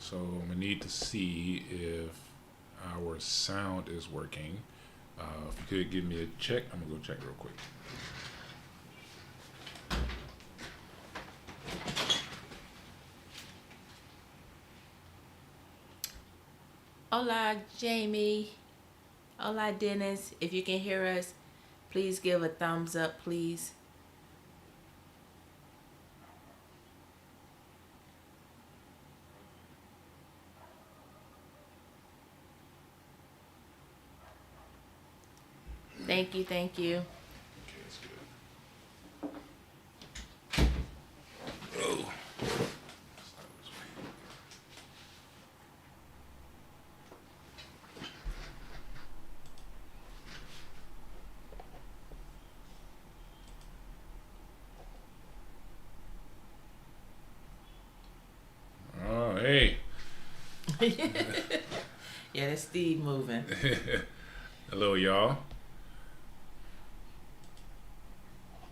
So I'm gonna need to see if our sound is working. If you could give me a check, I'm gonna go check real quick. Hola, Jamie. Hola, Dennis. If you can hear us, please give a thumbs up, please. Thank you, thank you. Okay, that's good. Oh. Oh, hey. Yeah, that's Steve moving. Hello, y'all.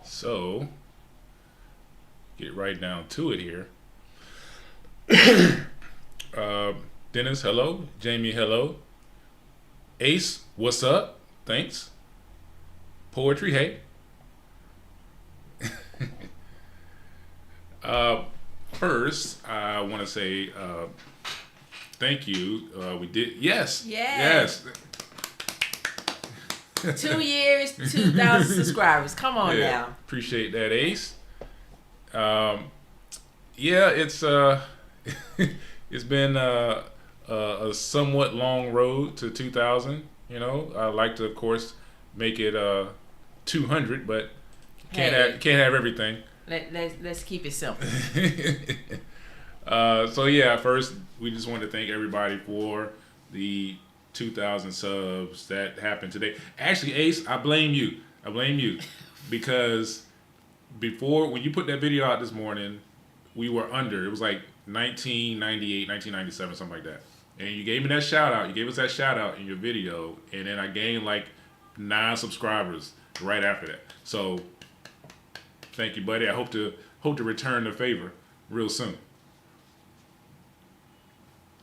So, get right down to it here. Dennis, hello. Jamie, hello. Ace, what's up? Thanks. Poetry, hey. uh, First, I want to say thank you. We did, yes. Yes. 2 years, 2,000 subscribers. Come on Yeah, now. appreciate that, Ace. Yeah, it's it's been a somewhat long road to 2,000. You know, I like to, of course, make it 200, but can't have everything. Let's keep it simple. So yeah, first we just want to thank everybody for the 2,000 subs that happened today. Actually, Ace, I blame you. I blame you because before, when you put that video out this morning, we were under. It was like 1998, 1997, something like that. And you gave me that shout out. You gave us that shout out in your video, and then I gained like 9 subscribers right after that. So thank you, buddy. I hope to return the favor real soon.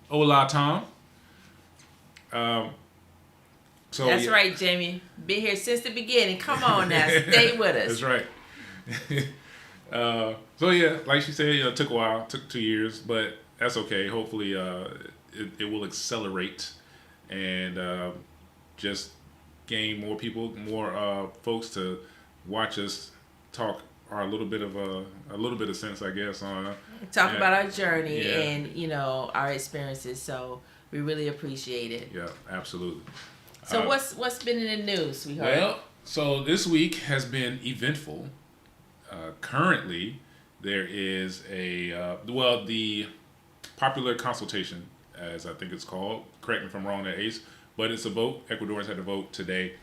Hola, Tom. So That's yeah. right, Jamie. Been here since the beginning. Come on now, stay with us. That's right. So yeah, like she said, it took a while, took 2 years, but that's okay. Hopefully, it will accelerate and just gain more people, more folks to watch us talk a little bit of sense, I guess, on Talk about our journey yeah. and our experiences. So we really appreciate it. Yeah, absolutely. So what's been in the news, sweetheart? Well, so this week has been eventful. Currently, there is the popular consultation, as I think it's called. Correct me if I'm wrong there, Ace. But it's a vote. Ecuadorians had to vote today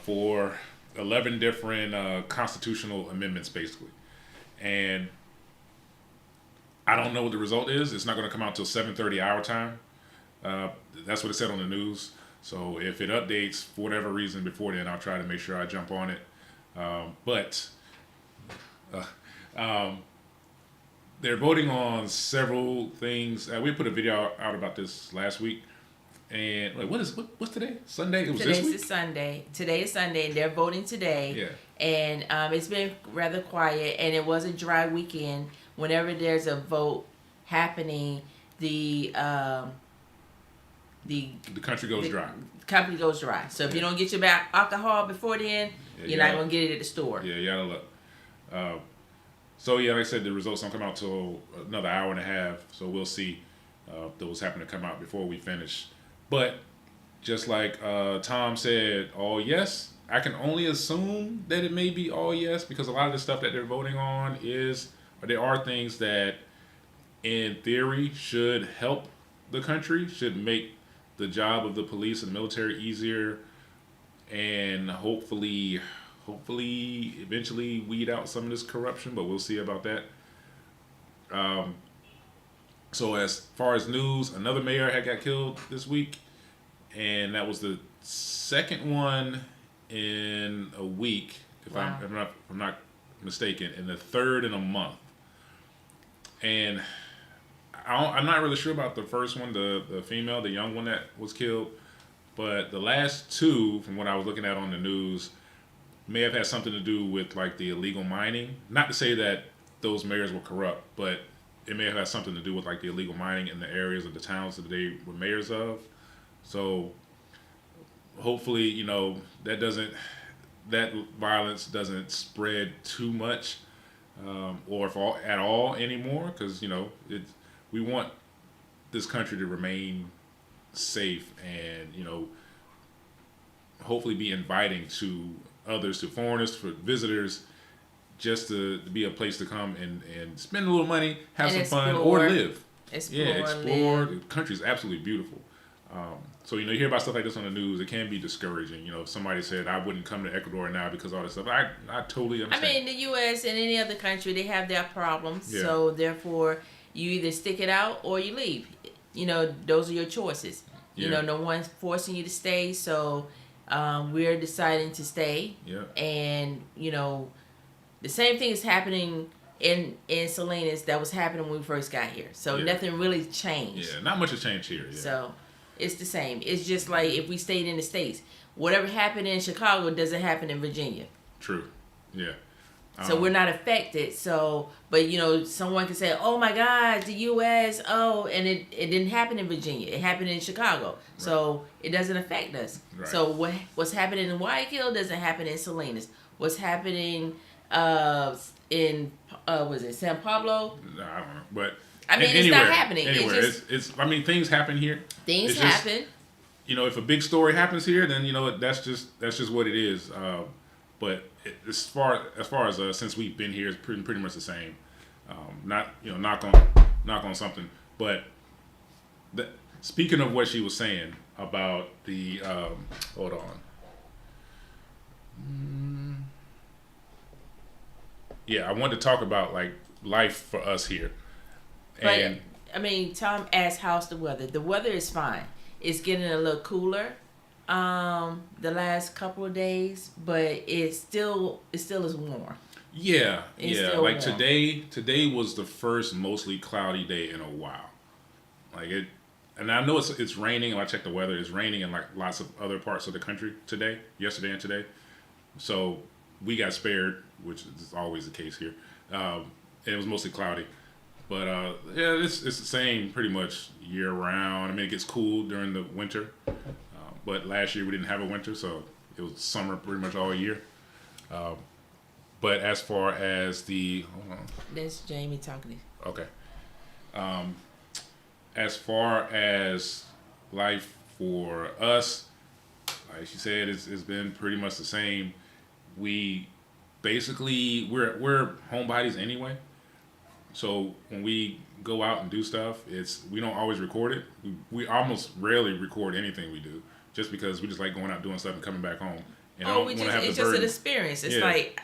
for 11 different constitutional amendments, basically. And I don't know what the result is. It's not going to come out till 7:30 our time. That's what it said on the news. So if it updates for whatever reason before then, I'll try to make sure I jump on it. But they're voting on several things. We put a video out about this last week. And wait, what's today? Sunday? It was Today's this week? is Sunday. Today is Sunday, and they're voting today. Yeah. And it's been rather quiet, and it was a dry weekend. Whenever there's a vote happening, the country goes dry. Company goes dry. So if you don't get your alcohol before then, you're not gonna get it at the store. Yeah, you gotta look. So yeah, like I said, the results don't come out till another hour and a half. So we'll see if those happen to come out before we finish. But just like Tom said, all yes. I can only assume that it may be all yes because a lot of the stuff that they're voting on there are things that, in theory, should help the country, should make the job of the police and the military easier, and hopefully eventually weed out some of this corruption, but we'll see about that. So as far as news, another mayor had got killed this week, and that was the second one in a week, if I'm not mistaken, and the third in a month. And I'm not really sure about the first one, the female, the young one that was killed, but the last two, from what I was looking at on the news, may have had something to do with like the illegal mining. Not to say that those mayors were corrupt, but it may have had something to do with like the illegal mining in the areas of the towns that they were mayors of. So hopefully, that violence doesn't spread too much, or if all, at all anymore, because we want this country to remain safe and hopefully be inviting to others, to foreigners, for visitors, just to be a place to come and spend a little money, have some fun, or live. Explore. The country is absolutely beautiful. So you hear about stuff like this on the news, it can be discouraging. If somebody said, I wouldn't come to Ecuador now because of all this stuff, I totally understand. I mean, the U.S. and any other country, they have their problems. Yeah. So therefore, you either stick it out or you leave. Those are your choices. Yeah. No one's forcing you to stay. So we're deciding to stay. Yeah. And the same thing is happening in Salinas that was happening when we first got here. So nothing really changed. Yeah, not much has changed here. Yeah. So it's the same. It's just like if we stayed in the States. Whatever happened in Chicago doesn't happen in Virginia. True. Yeah. So we're not affected. So, but someone can say, "Oh my God, the U.S. Oh," and it didn't happen in Virginia. It happened in Chicago. Right. So it doesn't affect us. Right. So what's happening in Guayaquil doesn't happen in Salinas. What's happening in was it San Pablo? No, I don't know, but it's not happening. Anywhere, it's things happen here. Things happen. If a big story happens here, then that's just what it is. But as far as since we've been here, it's pretty much the same. Not knock on something, but speaking of what she was saying about the hold on. Yeah, I wanted to talk about like life for us here. And Tom asked, how's the weather? The weather is fine. It's getting a little cooler the last couple of days, but it still is warm. Yeah. Like warm. Today was the first mostly cloudy day in a while. Like it, and I know it's raining. And I checked the weather. It's raining in like lots of other parts of the country yesterday and today. So we got spared, which is always the case here. And it was mostly cloudy. But it's the same pretty much year round. It gets cool during the winter. But last year we didn't have a winter, so it was summer pretty much all year. But as far as hold on. That's Jamie talking to you. Okay. As far as life for us, like she said, it's been pretty much the same. We're homebodies anyway. So when we go out and do stuff, we don't always record it. We almost rarely record anything we do, just because we just like going out doing stuff and coming back home. And it's just an experience. It's like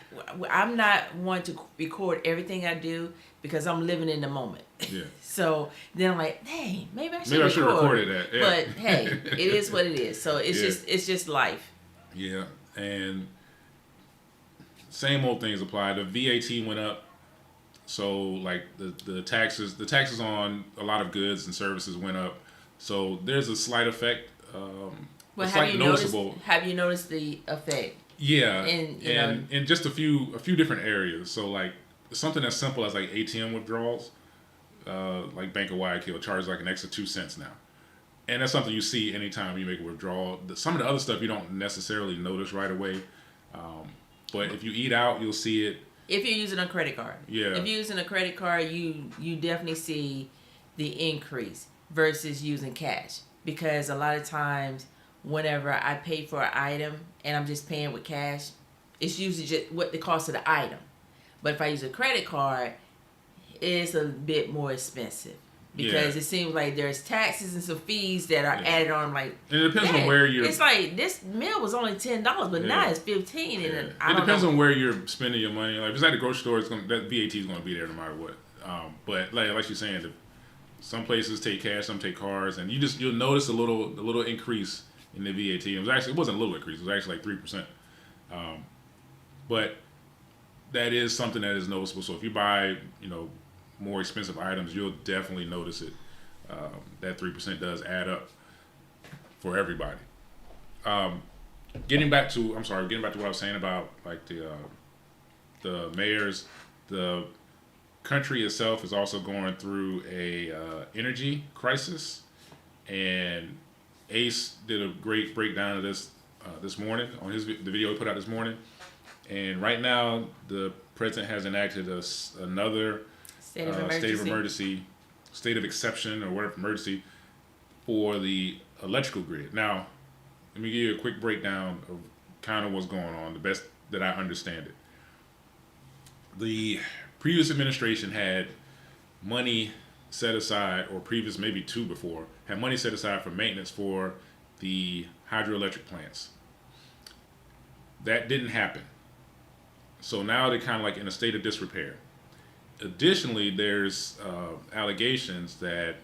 I'm not one to record everything I do because I'm living in the moment. Yeah. So then I'm like, dang, maybe I should have recorded that. Yeah. But hey, it is what it is. So it's just life. Yeah, and same old things apply. The VAT went up. So like the taxes on a lot of goods and services went up. So there's a slight effect. Well, have you noticed the effect? Yeah, in just a few different areas. So like something as simple as like ATM withdrawals, like Bank of Guayaquil charges like an extra 2 cents now, and that's something you see anytime you make a withdrawal. Some of the other stuff you don't necessarily notice right away, but if you eat out, you'll see it. If you're using a credit card. Yeah. If you're using a credit card, you definitely see the increase versus using cash. Because a lot of times, whenever I pay for an item and I'm just paying with cash, it's usually just what the cost of the item. But if I use a credit card, it's a bit more expensive. Because it seems like there's taxes and some fees that are added on. Like, and it depends on where you're. It's like this meal was only $10, but now it's $15. And it depends on where you're spending your money. Like if it's at the grocery store, that VAT is going to be there no matter what. But like you're saying, some places take cash, some take cards, and you'll notice a little increase in the VAT. It wasn't a little increase. It was actually like 3%. But that is something that is noticeable. So if you buy more expensive items, you'll definitely notice it. That 3% does add up for everybody. Um, getting back to what I was saying about like the mayors, the country itself is also going through a energy crisis, and Ace did a great breakdown of this this morning on the video he put out this morning. And right now, the president has enacted another state of emergency, state of exception, or whatever emergency for the electrical grid. Now, let me give you a quick breakdown of kind of what's going on, the best that I understand it. The previous administration had money set aside, or previous maybe two before, had money set aside for maintenance for the hydroelectric plants. That didn't happen. So now they're kind of like in a state of disrepair. Additionally, there's allegations that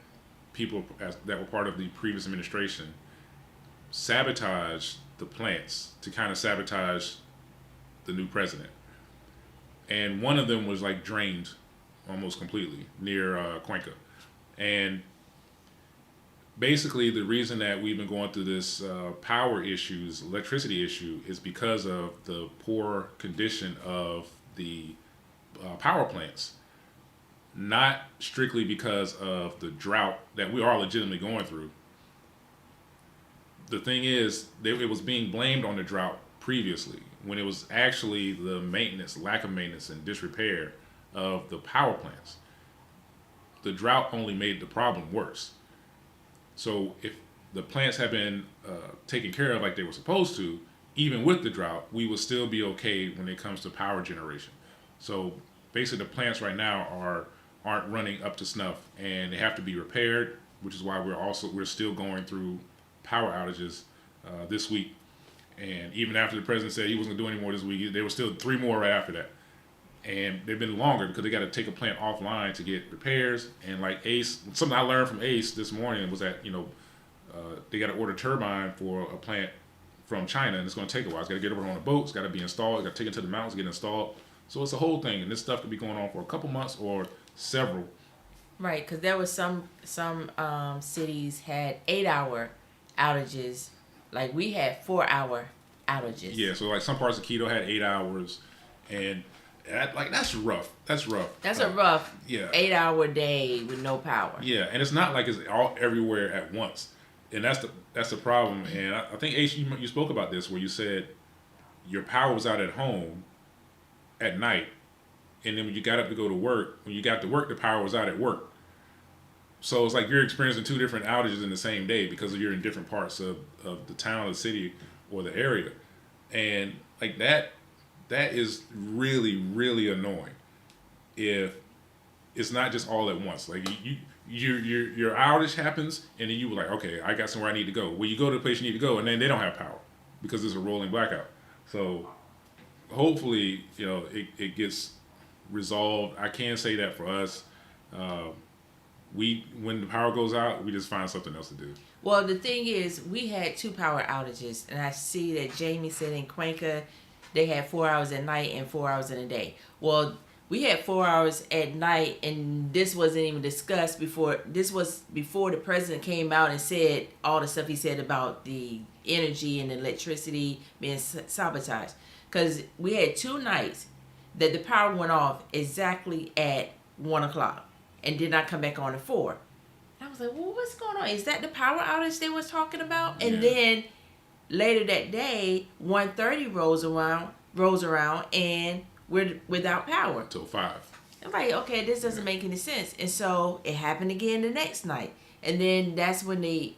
people that were part of the previous administration sabotaged the plants to kind of sabotage the new president. And one of them was like drained almost completely near Cuenca. And basically the reason that we've been going through this electricity issue, is because of the poor condition of the power plants. Not strictly because of the drought that we are legitimately going through. The thing is, it was being blamed on the drought previously, when it was actually the lack of maintenance and disrepair of the power plants. The drought only made the problem worse. So if the plants had been taken care of like they were supposed to, even with the drought, we would still be okay when it comes to power generation. So basically the plants right now aren't running up to snuff, and they have to be repaired, which is why we're still going through power outages this week. And even after the president said he wasn't going to do any more this week, there were still 3 more right after that. And they've been longer because they got to take a plant offline to get repairs. And like Ace, something I learned from Ace this morning was that, they got to order a turbine for a plant from China, and it's going to take a while. It's got to get over on a boat. It's got to be installed. It's got to take it to the mountains, get installed. So it's a whole thing, and this stuff could be going on for a couple months or several. Right, because there was some cities had 8-hour outages, like we had 4-hour outages. Yeah, so like some parts of Quito had 8 hours, and that's rough. That's a rough 8-hour day with no power. Yeah, and it's not like it's all everywhere at once, and that's the problem. And I think Ace, you spoke about this where you said your power was out at home at night, and then when you got up to go to work, when you got to work, the power was out at work. So it's like you're experiencing 2 different outages in the same day because you're in different parts of the town, the city, or the area. And like that is really, really annoying if it's not just all at once. Like your outage happens, and then you were like, okay, I got somewhere I need to go. Well, you go to the place you need to go, and then they don't have power because it's a rolling blackout. So hopefully, it gets resolved. I can say that for us, when the power goes out, we just find something else to do. Well, the thing is, we had 2 power outages, and I see that Jamie said in Cuenca they had 4 hours at night and 4 hours in a day. Well, we had 4 hours at night, and this wasn't even discussed before. This was before the president came out and said all the stuff he said about the energy and electricity being sabotaged. Because we had 2 nights that the power went off exactly at 1 o'clock and did not come back on at 4. And I was like, well, what's going on? Is that the power outage they was talking about? And then later that day, 1:30 rolls around, and we're without power. Till 5. I'm like, okay, this doesn't make any sense. And so it happened again the next night. And then that's when the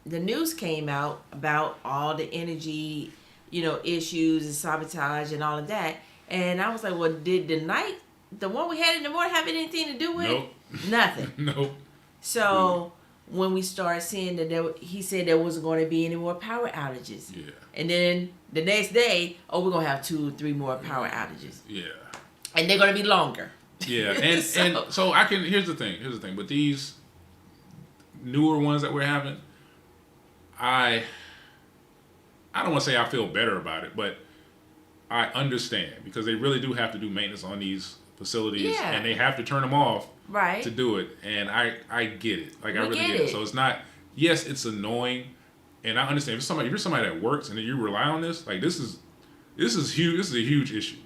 news came out about all the energy, issues and sabotage and all of that. And I was like, well, did the one we had in the morning have anything to do with Nope. it? Nothing. Nope. So when we started seeing that he said there wasn't going to be any more power outages. Yeah. And then the next day, we're going to have 2 or 3 more power outages. Yeah. And they're going to be longer. Yeah. And so here's the thing. But these newer ones that we're having, I don't want to say I feel better about it, but I understand because they really do have to do maintenance on these facilities, Yeah. and they have to turn them off Right. to do it. And I get it. Like, I We really get get it. it. So it's not. Yes, it's annoying, and I understand if you're somebody that works and you rely on this, like this is huge. This is a huge issue.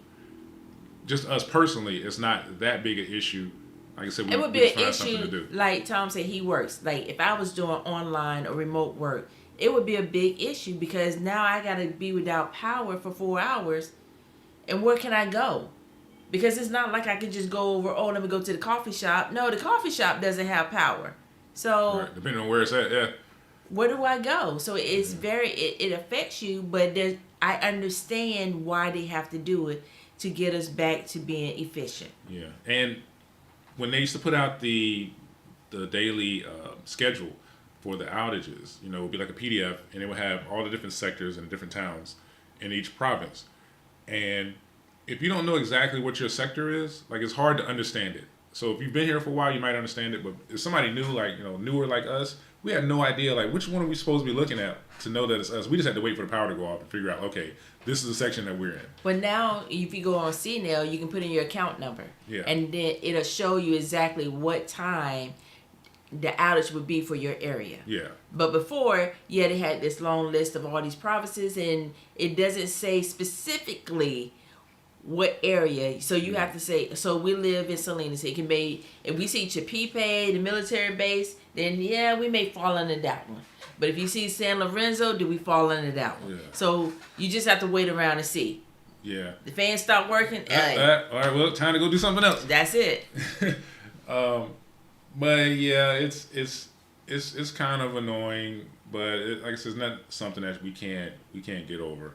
Just us personally, it's not that big an issue. Like I said, It would we be just an find something to issue, do. like Tom said, he works. Like, if I was doing online or remote work, it would be a big issue because now I got to be without power for 4 hours. And where can I go? Because it's not like I could just go over, oh, let me go to the coffee shop. No, the coffee shop doesn't have power. So, Right, depending on where it's at, yeah. where do I go? So, it's it affects you, but I understand why they have to do it to get us back to being efficient. Yeah, and when they used to put out the daily schedule for the outages, it would be like a PDF, and it would have all the different sectors and different towns in each province. And if you don't know exactly what your sector is, like it's hard to understand it. So if you've been here for a while, you might understand it. But if somebody new, like newer like us, we had no idea like which one are we supposed to be looking at to know that it's us. We just had to wait for the power to go off and figure out, okay, this is the section that we're in. But now, if you go on CNL, you can put in your account number. Yeah. And then it'll show you exactly what time the outage would be for your area. Yeah. But before, yeah, they had this long list of all these provinces, and it doesn't say specifically what area. So you have to say, so we live in Salinas. It can be, if we see Chapipe, the military base, then yeah, we may fall under that one. But if you see San Lorenzo, do we fall under that one? Yeah. So you just have to wait around and see. Yeah. The fans stop working. All right, well, time to go do something else. That's it. But yeah, it's kind of annoying, but like I said, it's not something that we can't get over.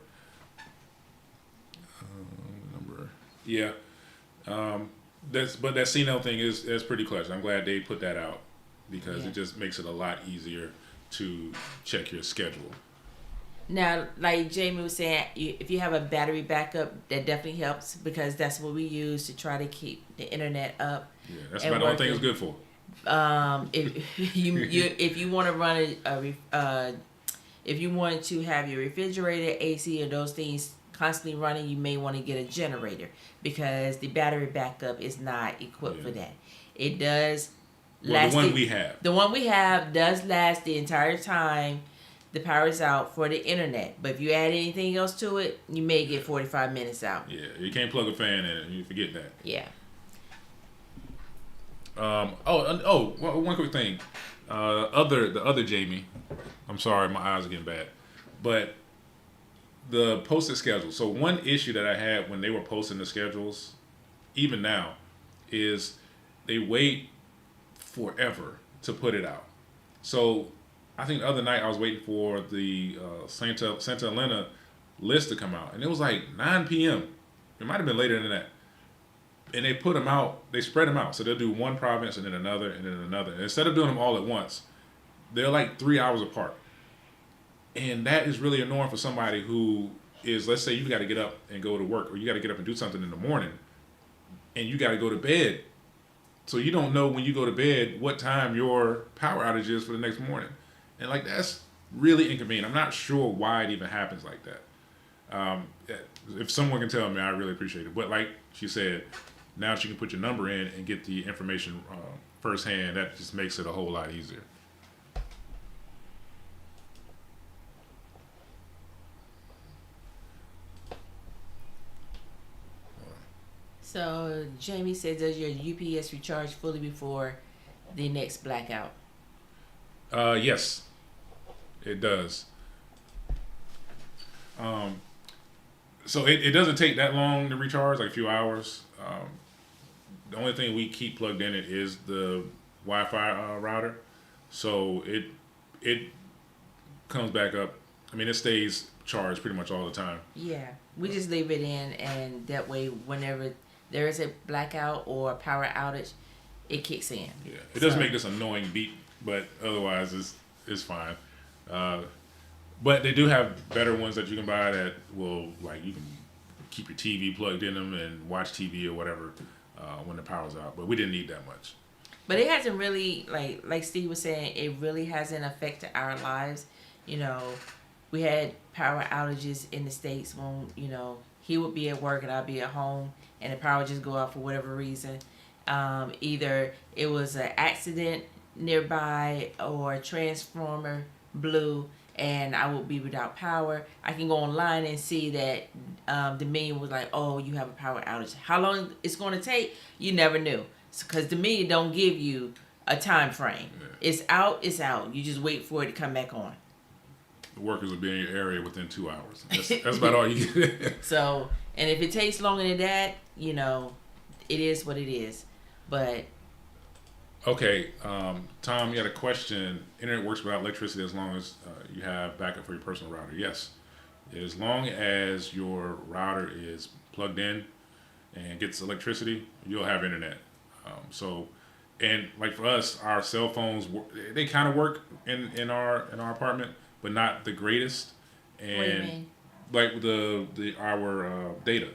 Number, yeah. But that CNL thing is pretty clutch. I'm glad they put that out because it just makes it a lot easier to check your schedule. Now, like Jamie was saying, if you have a battery backup, that definitely helps because that's what we use to try to keep the internet up. Yeah, that's about the only thing it's good for. If you want to run if you want to have your refrigerator, AC, or those things constantly running, you may want to get a generator because the battery backup is not equipped for that. It does last. The one we have does last the entire time the power is out for the internet. But if you add anything else to it, you may get 45 minutes out. Yeah, you can't plug a fan in it. You forget that. Yeah. One quick thing. The other Jamie, I'm sorry, my eyes are getting bad, but the posted schedule. So one issue that I had when they were posting the schedules, even now, is they wait forever to put it out. So I think the other night I was waiting for the Santa Elena list to come out, and it was like 9 p.m. It might have been later than that. And they put them out, they spread them out. So they'll do one province and then another and then another. And instead of doing them all at once, they're like 3 hours apart. And that is really annoying for somebody who is, let's say you got to get up and go to work, or you got to get up and do something in the morning, and you got to go to bed. So you don't know when you go to bed what time your power outage is for the next morning. And like, that's really inconvenient. I'm not sure why it even happens like that. If someone can tell me, I really appreciate it. But like she said, now she can put your number in and get the information firsthand. That just makes it a whole lot easier. So Jamie said, does your UPS recharge fully before the next blackout? Yes, it does. So it doesn't take that long to recharge, like a few hours. The only thing we keep plugged in it is the Wi-Fi router. So it comes back up. I mean, it stays charged pretty much all the time. Yeah, we just leave it in, and that way, whenever there is a blackout or power outage, it kicks in. Yeah, it does make this annoying beep, but otherwise it's fine. But they do have better ones that you can buy that will, like, you can keep your TV plugged in them and watch TV or whatever when the power's out. But we didn't need that much. But it hasn't really, like Steve was saying, it really hasn't affected our lives. You know, we had power outages in the States when, he would be at work and I'd be at home, and the power would just go out for whatever reason. Either it was an accident nearby or a transformer blew and I would be without power. I can go online and see that Dominion was like, oh, you have a power outage. How long it's going to take, you never knew. Because Dominion don't give you a time frame. Yeah. It's out. You just wait for it to come back on. The workers will be in your area within 2 hours. That's about all you get. So, and if it takes longer than that, you know, it is what it is. But okay, Tom, you had a question. Internet works without electricity as long as you have backup for your personal router. Yes, as long as your router is plugged in and gets electricity, you'll have internet. And like for us, our cell phones, they kind of work in our apartment, but not the greatest. And what do you mean? Like our data.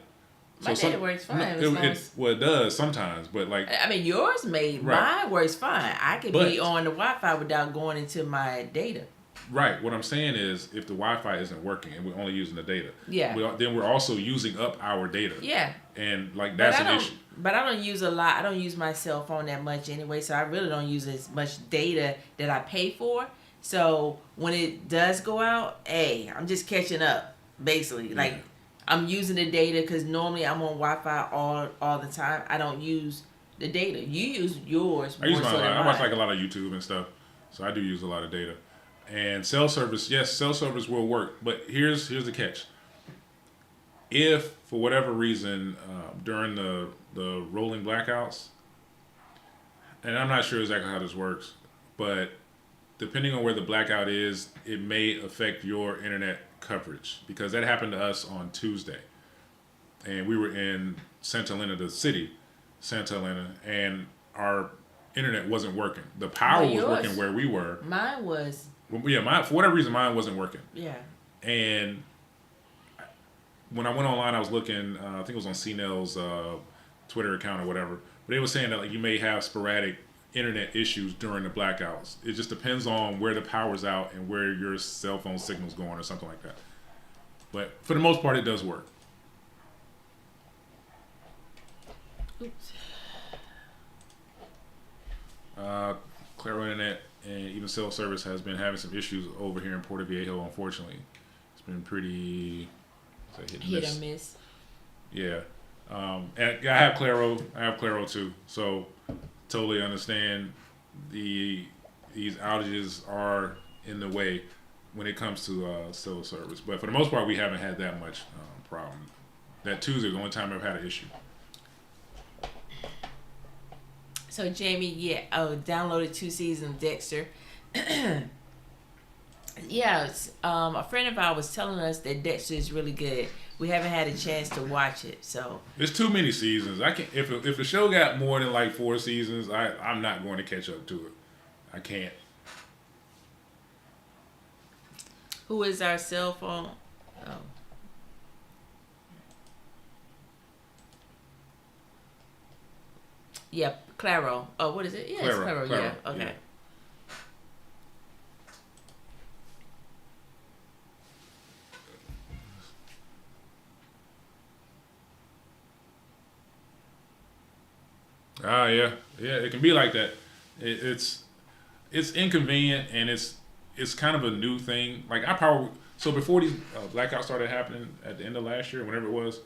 My data works fine. It does sometimes, but like I mean, yours right. Mine works fine. I could be on the Wi-Fi without going into my data. Right. What I'm saying is, if the Wi-Fi isn't working and we're only using the data, then we're also using up our data. Yeah. And like that's an issue. But I don't use a lot. I don't use my cell phone that much anyway, so I really don't use as much data that I pay for. So when it does go out, hey, I'm just catching up, basically. Like. I'm using the data because normally I'm on Wi-Fi all the time. I don't use the data. You use yours. I use mine. I watch like a lot of YouTube and stuff, so I do use a lot of data. And cell service, yes, cell service will work, but here's the catch. If for whatever reason during the rolling blackouts, and I'm not sure exactly how this works, but depending on where the blackout is, it may affect your internet coverage, because that happened to us on Tuesday, and we were in Santa Elena, the city, Santa Elena, and our internet wasn't working. The power was working where we were. Mine was. Yeah, for whatever reason, mine wasn't working. Yeah. And when I went online, I was looking. I think it was on CNEL's Twitter account or whatever. But they were saying that like you may have sporadic internet issues during the blackouts. It just depends on where the power's out and where your cell phone signal's going or something like that. But for the most part, it does work. Oops. Claro Internet and even cell service has been having some issues over here in Puerto Viejo, unfortunately. It's been pretty hit or miss. Yeah. And I have Claro too. So totally understand these outages are in the way when it comes to cell service. But for the most part, we haven't had that much problem. That Tuesday was the only time I've had an issue. So Jamie, downloaded 2 seasons of Dexter. A friend of ours was telling us that Dexter is really good. We haven't had a chance to watch it, so there's too many seasons. I can't. If the show got more than like 4 seasons, I'm not going to catch up to it. I can't. Who is our cell phone? Oh. Yep, Claro. Oh, what is it? Yeah, it's Claro. Yeah, okay. Yeah. Yeah, it can be like that. It's inconvenient, and it's kind of a new thing. Like so before these blackouts started happening at the end of last year, whenever it was,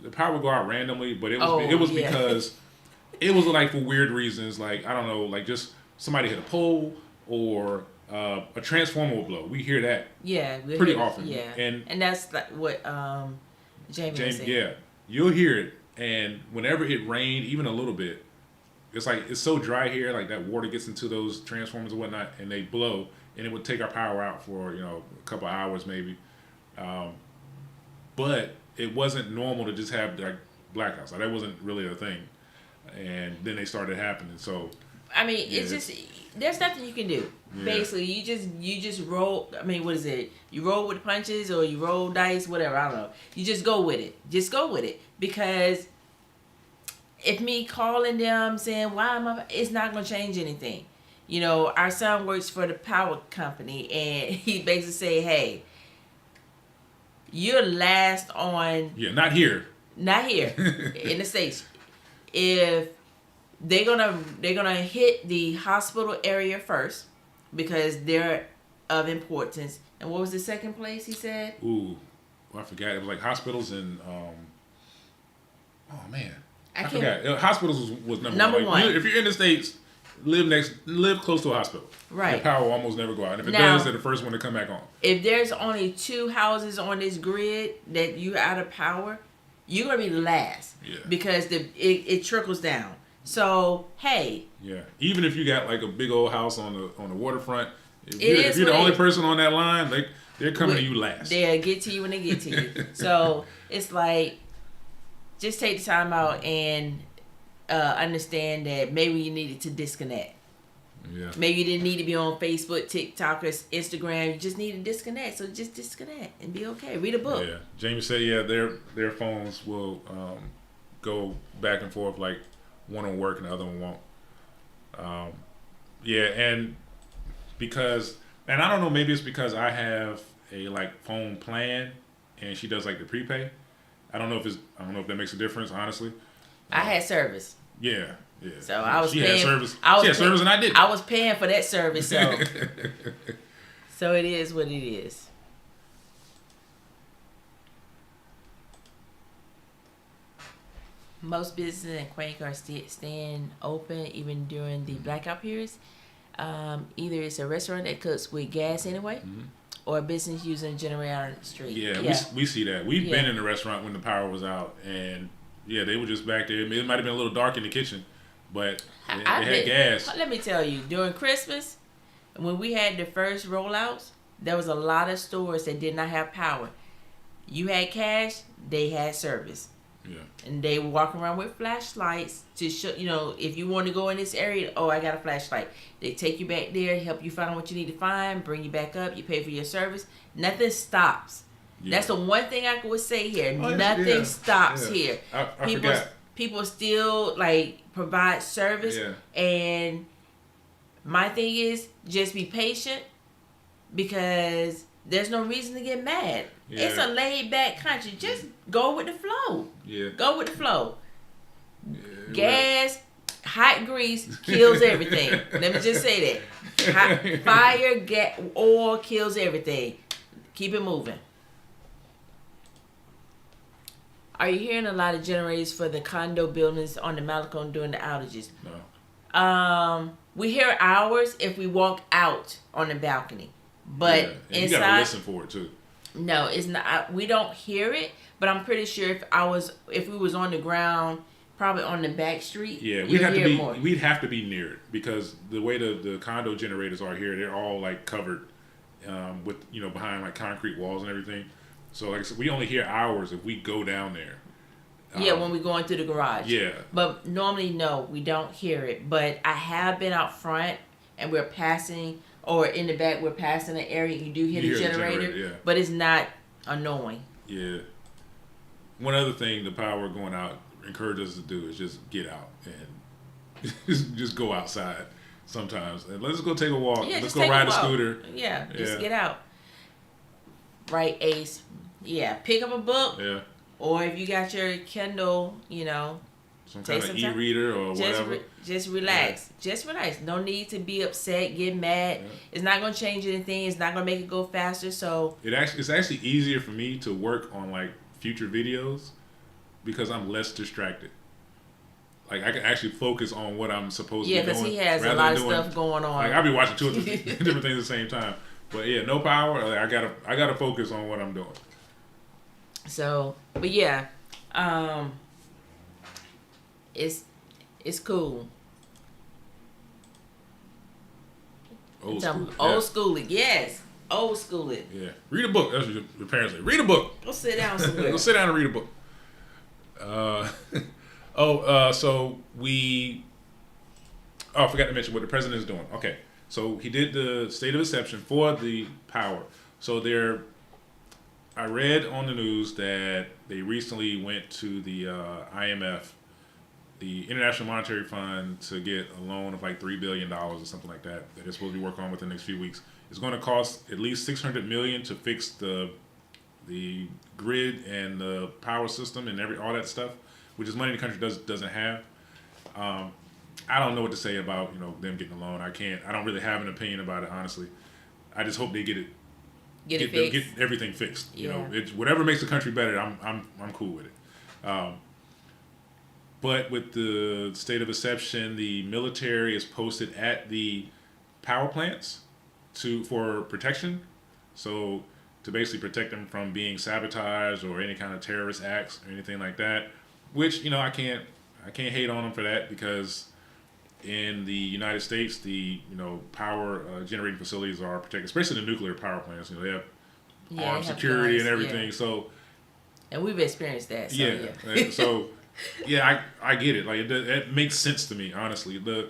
the power would go out randomly, but it was because it was like for weird reasons, like I don't know, like just somebody hit a pole or a transformer will blow. We hear that pretty often. Yeah, and that's like what Jamie was saying. Yeah, you'll hear it. And whenever it rained, even a little bit, it's like it's so dry here, like that water gets into those transformers and whatnot, and they blow, and it would take our power out for a couple hours maybe. But it wasn't normal to just have like blackouts. Like that wasn't really a thing, and then they started happening. So I mean, it's just there's nothing you can do. Yeah. Basically, you just roll. I mean, what is it? You roll with punches or you roll dice, whatever. I don't know. You just go with it. Just go with it, because if me calling them saying why am I, it's not gonna change anything. Our son works for the power company, and he basically say, hey, you're last on. Yeah, not here. Not here in the States. If they're gonna hit the hospital area first because they're of importance. And what was the second place he said? Ooh, well, I forgot. It was like hospitals and oh man, I forgot. Hospitals was number one. Like, if you're in the States, live close to a hospital. Right. The power will almost never go out. And if it does, they're the first one to come back on. If there's only 2 houses on this grid that you're out of power, you're gonna be last. Yeah. Because it trickles down. So hey. Yeah. Even if you got like a big old house on the waterfront, if you're the only person on that line, they're coming to you last. They'll get to you when they get to you. So it's like, just take the time out and understand that maybe you needed to disconnect. Yeah. Maybe you didn't need to be on Facebook, TikTok, or Instagram. You just need to disconnect. So just disconnect and be okay. Read a book. Yeah. Jamie said, their phones will go back and forth, like one will work and the other one won't. And because, and I don't know, maybe it's because I have a like phone plan and she does like the prepay. I don't know if that makes a difference, honestly. I had service. Yeah. So I was paying. She had service and I didn't. I was paying for that service, so so it is what it is. Most businesses in Quake are staying open even during the blackout periods. Either it's a restaurant that cooks with gas anyway, or a business using a generator on the street. Yeah. We see that. We've been in the restaurant when the power was out, and they were just back there. It might have been a little dark in the kitchen, but they had gas. Let me tell you, during Christmas, when we had the first rollouts, there was a lot of stores that did not have power. You had cash, they had service. Yeah. And they were walking around with flashlights to show, if you want to go in this area, I got a flashlight. They take you back there, help you find what you need to find, bring you back up, you pay for your service. Nothing stops. Yeah. That's the one thing I would say here. Nothing stops here. I forgot. People still provide service. Yeah. And my thing is just be patient because there's no reason to get mad. Yeah. It's a laid back country. Just go with the flow. Yeah. Go with the flow. Yeah, gas, hot grease kills everything. Let me just say that. Fire, gas, oil kills everything. Keep it moving. Are you hearing a lot of generators for the condo buildings on the Malecon during the outages? No. We hear ours if we walk out on the balcony. But inside, you gotta listen for it too. No, it's not. We don't hear it, but I'm pretty sure if we was on the ground, probably on the back street, we'd have to be near it because the way the condo generators are here, they're all like covered with behind like concrete walls and everything. So like I said, we only hear ours if we go down there. When we go into the garage. Yeah. But normally, no, we don't hear it. But I have been out front and we're passing. Or in the back, we're passing an area. You do hear the generator, but it's not annoying. Yeah. One other thing the power going out encourages us to do is just get out and just go outside sometimes. And let's go take a walk. Yeah, let's go ride a scooter. Yeah, just get out. Right, Ace? Yeah, pick up a book. Yeah. Or if you got your Kindle, some kind of e-reader or whatever. Just relax. Yeah. Just relax. No need to be upset, get mad. Yeah. It's not going to change anything. It's not going to make it go faster. So it's actually easier for me to work on like future videos because I'm less distracted. Like I can actually focus on what I'm supposed to be doing. Yeah, because he has a lot of stuff going on. Like I'll be watching 2 or 3 different things at the same time. But no power. Like, I gotta focus on what I'm doing. So, but yeah, it's cool. Old school. Old school it, yes. Old school it. Yeah. Read a book. That's what your parents say. Read a book. Go sit down somewhere. Go sit down and read a book. So I forgot to mention what the president is doing. Okay. So he did the state of exception for the power. So I read on the news that they recently went to the IMF, the International Monetary Fund, to get a loan of like $3 billion or something like that they're supposed to be working on within the next few weeks. It's going to cost at least $600 million to fix the the grid and the power system and all that stuff, which is money the country doesn't have. I don't know what to say about them getting a loan. I don't really have an opinion about it, honestly. I just hope they get everything fixed. Yeah. Whatever makes the country better, I'm cool with it. But with the state of exception, the military is posted at the power plants for protection. So to basically protect them from being sabotaged or any kind of terrorist acts or anything like that. Which I can't hate on them for that, because in the United States, the power generating facilities are protected, especially the nuclear power plants. They have armed security and everything. Yeah. So, and we've experienced that. So, yeah. So, yeah, I get it. Like it makes sense to me, honestly. The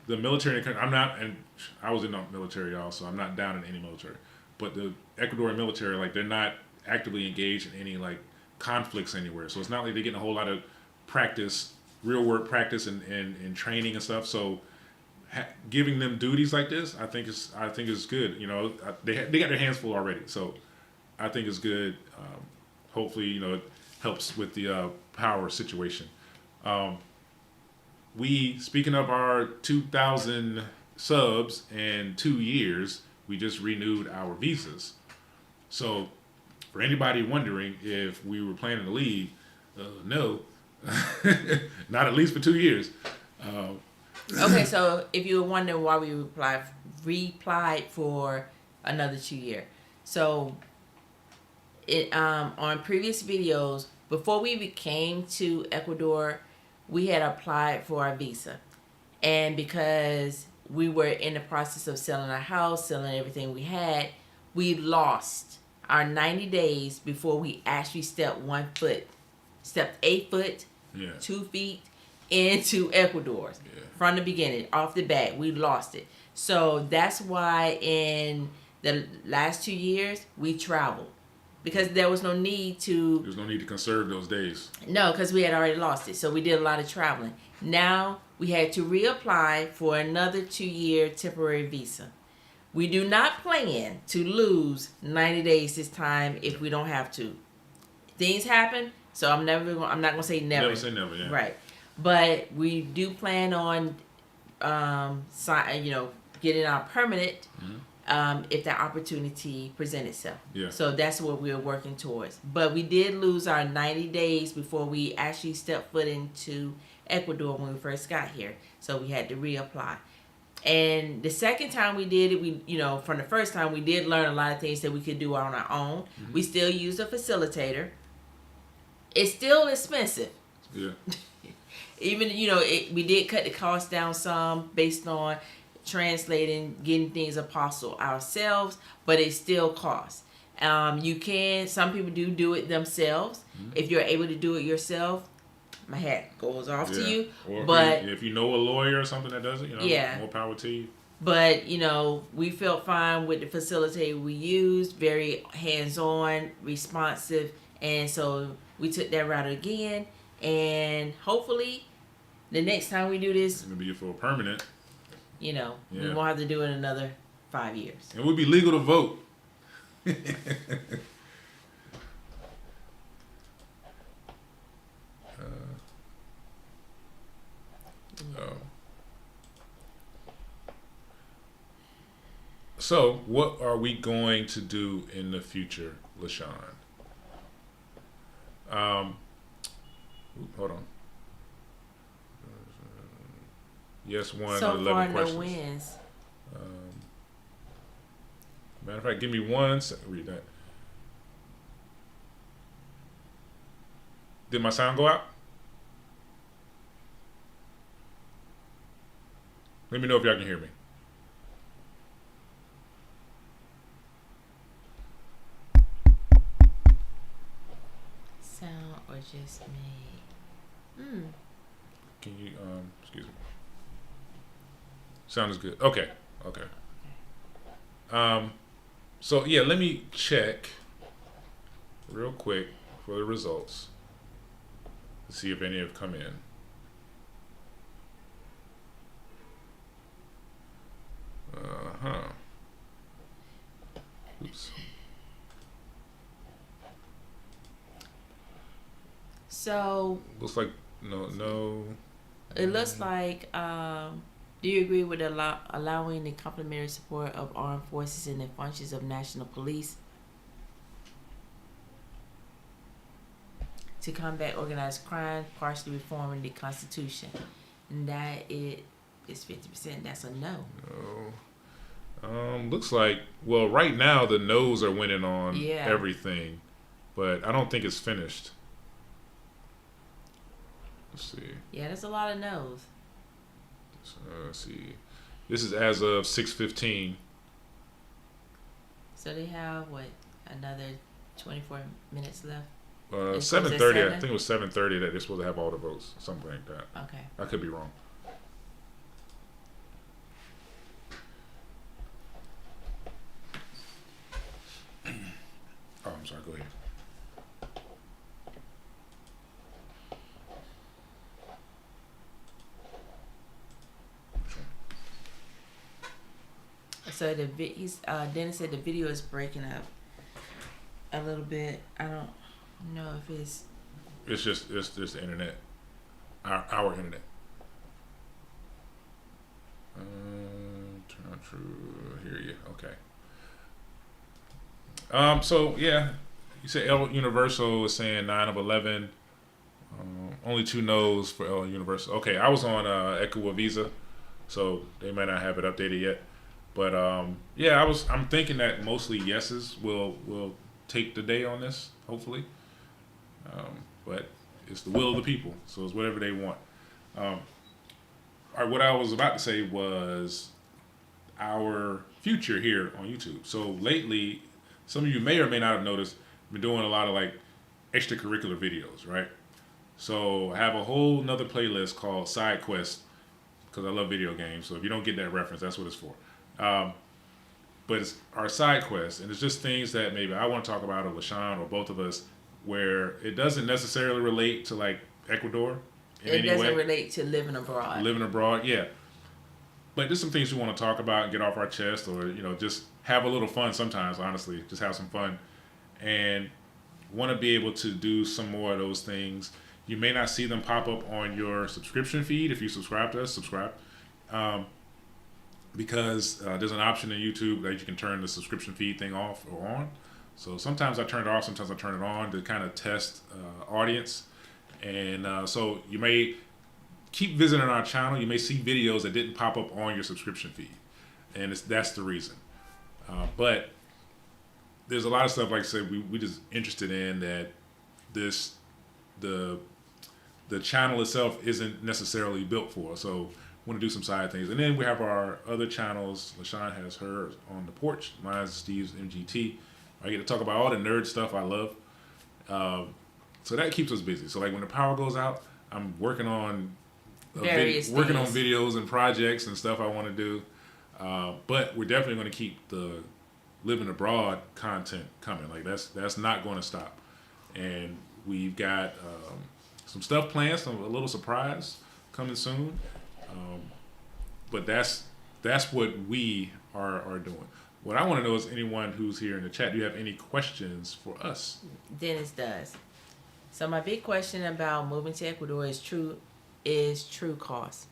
military, I'm not, and I was in the military, y'all, so I'm not down in any military. But the Ecuadorian military, like, they're not actively engaged in any like conflicts anywhere. So it's not like they're getting a whole lot of practice, real work practice and training and stuff. So giving them duties like this, I think is good. They got their hands full already. So I think it's good. Hopefully, it helps with the power situation. Speaking of our 2,000 subs and 2 years, we just renewed our visas. So for anybody wondering if we were planning to leave, no, not at least for 2 years. Okay, so if you were wondering why we replied for another 2 year, so on previous videos, before we came to Ecuador, we had applied for our visa, and because we were in the process of selling our house, selling everything we had, we lost our 90 days before we actually stepped a foot, 2 feet into Ecuador. Yeah. From the beginning, off the bat, we lost it. So that's why in the last 2 years, we traveled. Because there was no need to... There's no need to conserve those days. No, because we had already lost it. So we did a lot of traveling. Now, we had to reapply for another 2-year temporary visa. We do not plan to lose 90 days this time if we don't have to. Things happen, so I'm not going to say never. Never say never, yeah. Right. But we do plan on, getting our permanent if that opportunity presents itself. Yeah. So that's what we're working towards. But we did lose our 90 days before we actually stepped foot into Ecuador when we first got here. So we had to reapply. And the second time we did it, from the first time we did learn a lot of things that we could do on our own. Mm-hmm. We still used a facilitator. It's still expensive. Yeah. Even, we did cut the cost down some based on translating, getting things apostle ourselves, but it still costs. Some people do it themselves. Mm-hmm. If you're able to do it yourself, my hat goes off to you. Or but if you know a lawyer or something that does it, more power to you. But, we felt fine with the facilitator we used, very hands-on, responsive, and so we took that route again, and hopefully the next time we do this, it's going to be for permanent. We won't have to do it another 5 years. And we'll be legal to vote. So, what are we going to do in the future, LaShawn? Hold on. Yes, one so out of 11 far, questions. No wins. Matter of fact, give me 1 second. Read that. Did my sound go out? Let me know if y'all can hear me. Sound or just me? Can you, excuse me. Sound is good. Okay. So yeah, let me check real quick for the results to see if any have come in. Oops. So Looks like no. it looks like. Do you agree with allowing the complementary support of armed forces in the functions of national police to combat organized crime, partially reforming the Constitution? And that it is 50%. That's a no. No. Looks like, well, right now the no's are winning on Yeah. everything, but I don't think it's finished. Let's see. Yeah, there's a lot of no's. Let's see. This is as of 6:15. So they have what, another 24 minutes left? 7:30. I 7? think it was 7:30 that they're supposed to have all the votes, something like that. Okay. I could be wrong. Oh, I'm sorry. Go ahead. So Dennis said the video is breaking up a little bit. I don't know if it's. It's just the internet, our internet. Turn true. Hear you. Okay. So yeah, you said El Universal is saying 9 of 11. Only 2 no's for El Universal. Okay, I was on Ecuador Visa, so they might not have it updated yet. But yeah, I'm thinking that mostly yeses will take the day on this, hopefully. But it's the will of the people, so it's whatever they want. All right, what I was about to say was our future here on YouTube. So lately, some of you may or may not have noticed, I've been doing a lot of like extracurricular videos, right? So I have a whole nother playlist called Side Quest because I love video games. So if you don't get that reference, that's what it's for. But it's our side quest, and it's just things that maybe I want to talk about, or LaShawn, or both of us, where it doesn't necessarily relate to like Ecuador in any way. It doesn't relate to living abroad. Living abroad, yeah. But there's some things we want to talk about and get off our chest, or just have a little fun sometimes. Honestly, just have some fun, and want to be able to do some more of those things. You may not see them pop up on your subscription feed if you subscribe to us. Subscribe. Because there's an option in YouTube that you can turn the subscription feed thing off or on. So sometimes I turn it off, sometimes I turn it on to kind of test audience. And so you may keep visiting our channel. You may see videos that didn't pop up on your subscription feed. And that's the reason. But there's a lot of stuff, like I said, we just interested in that the channel itself isn't necessarily built for. So want to do some side things. And then we have our other channels. LaShawn has hers on the porch. Mine's Steve's MGT. I get to talk about all the nerd stuff I love. So that keeps us busy. So like when the power goes out, I'm working on videos and projects and stuff I want to do. But we're definitely going to keep the living abroad content coming. Like that's not going to stop. And we've got some stuff planned, a little surprise coming soon. But that's what we are doing. What I want to know is anyone who's here in the chat, do you have any questions for us? Dennis does. So my big question about moving to Ecuador is true cost.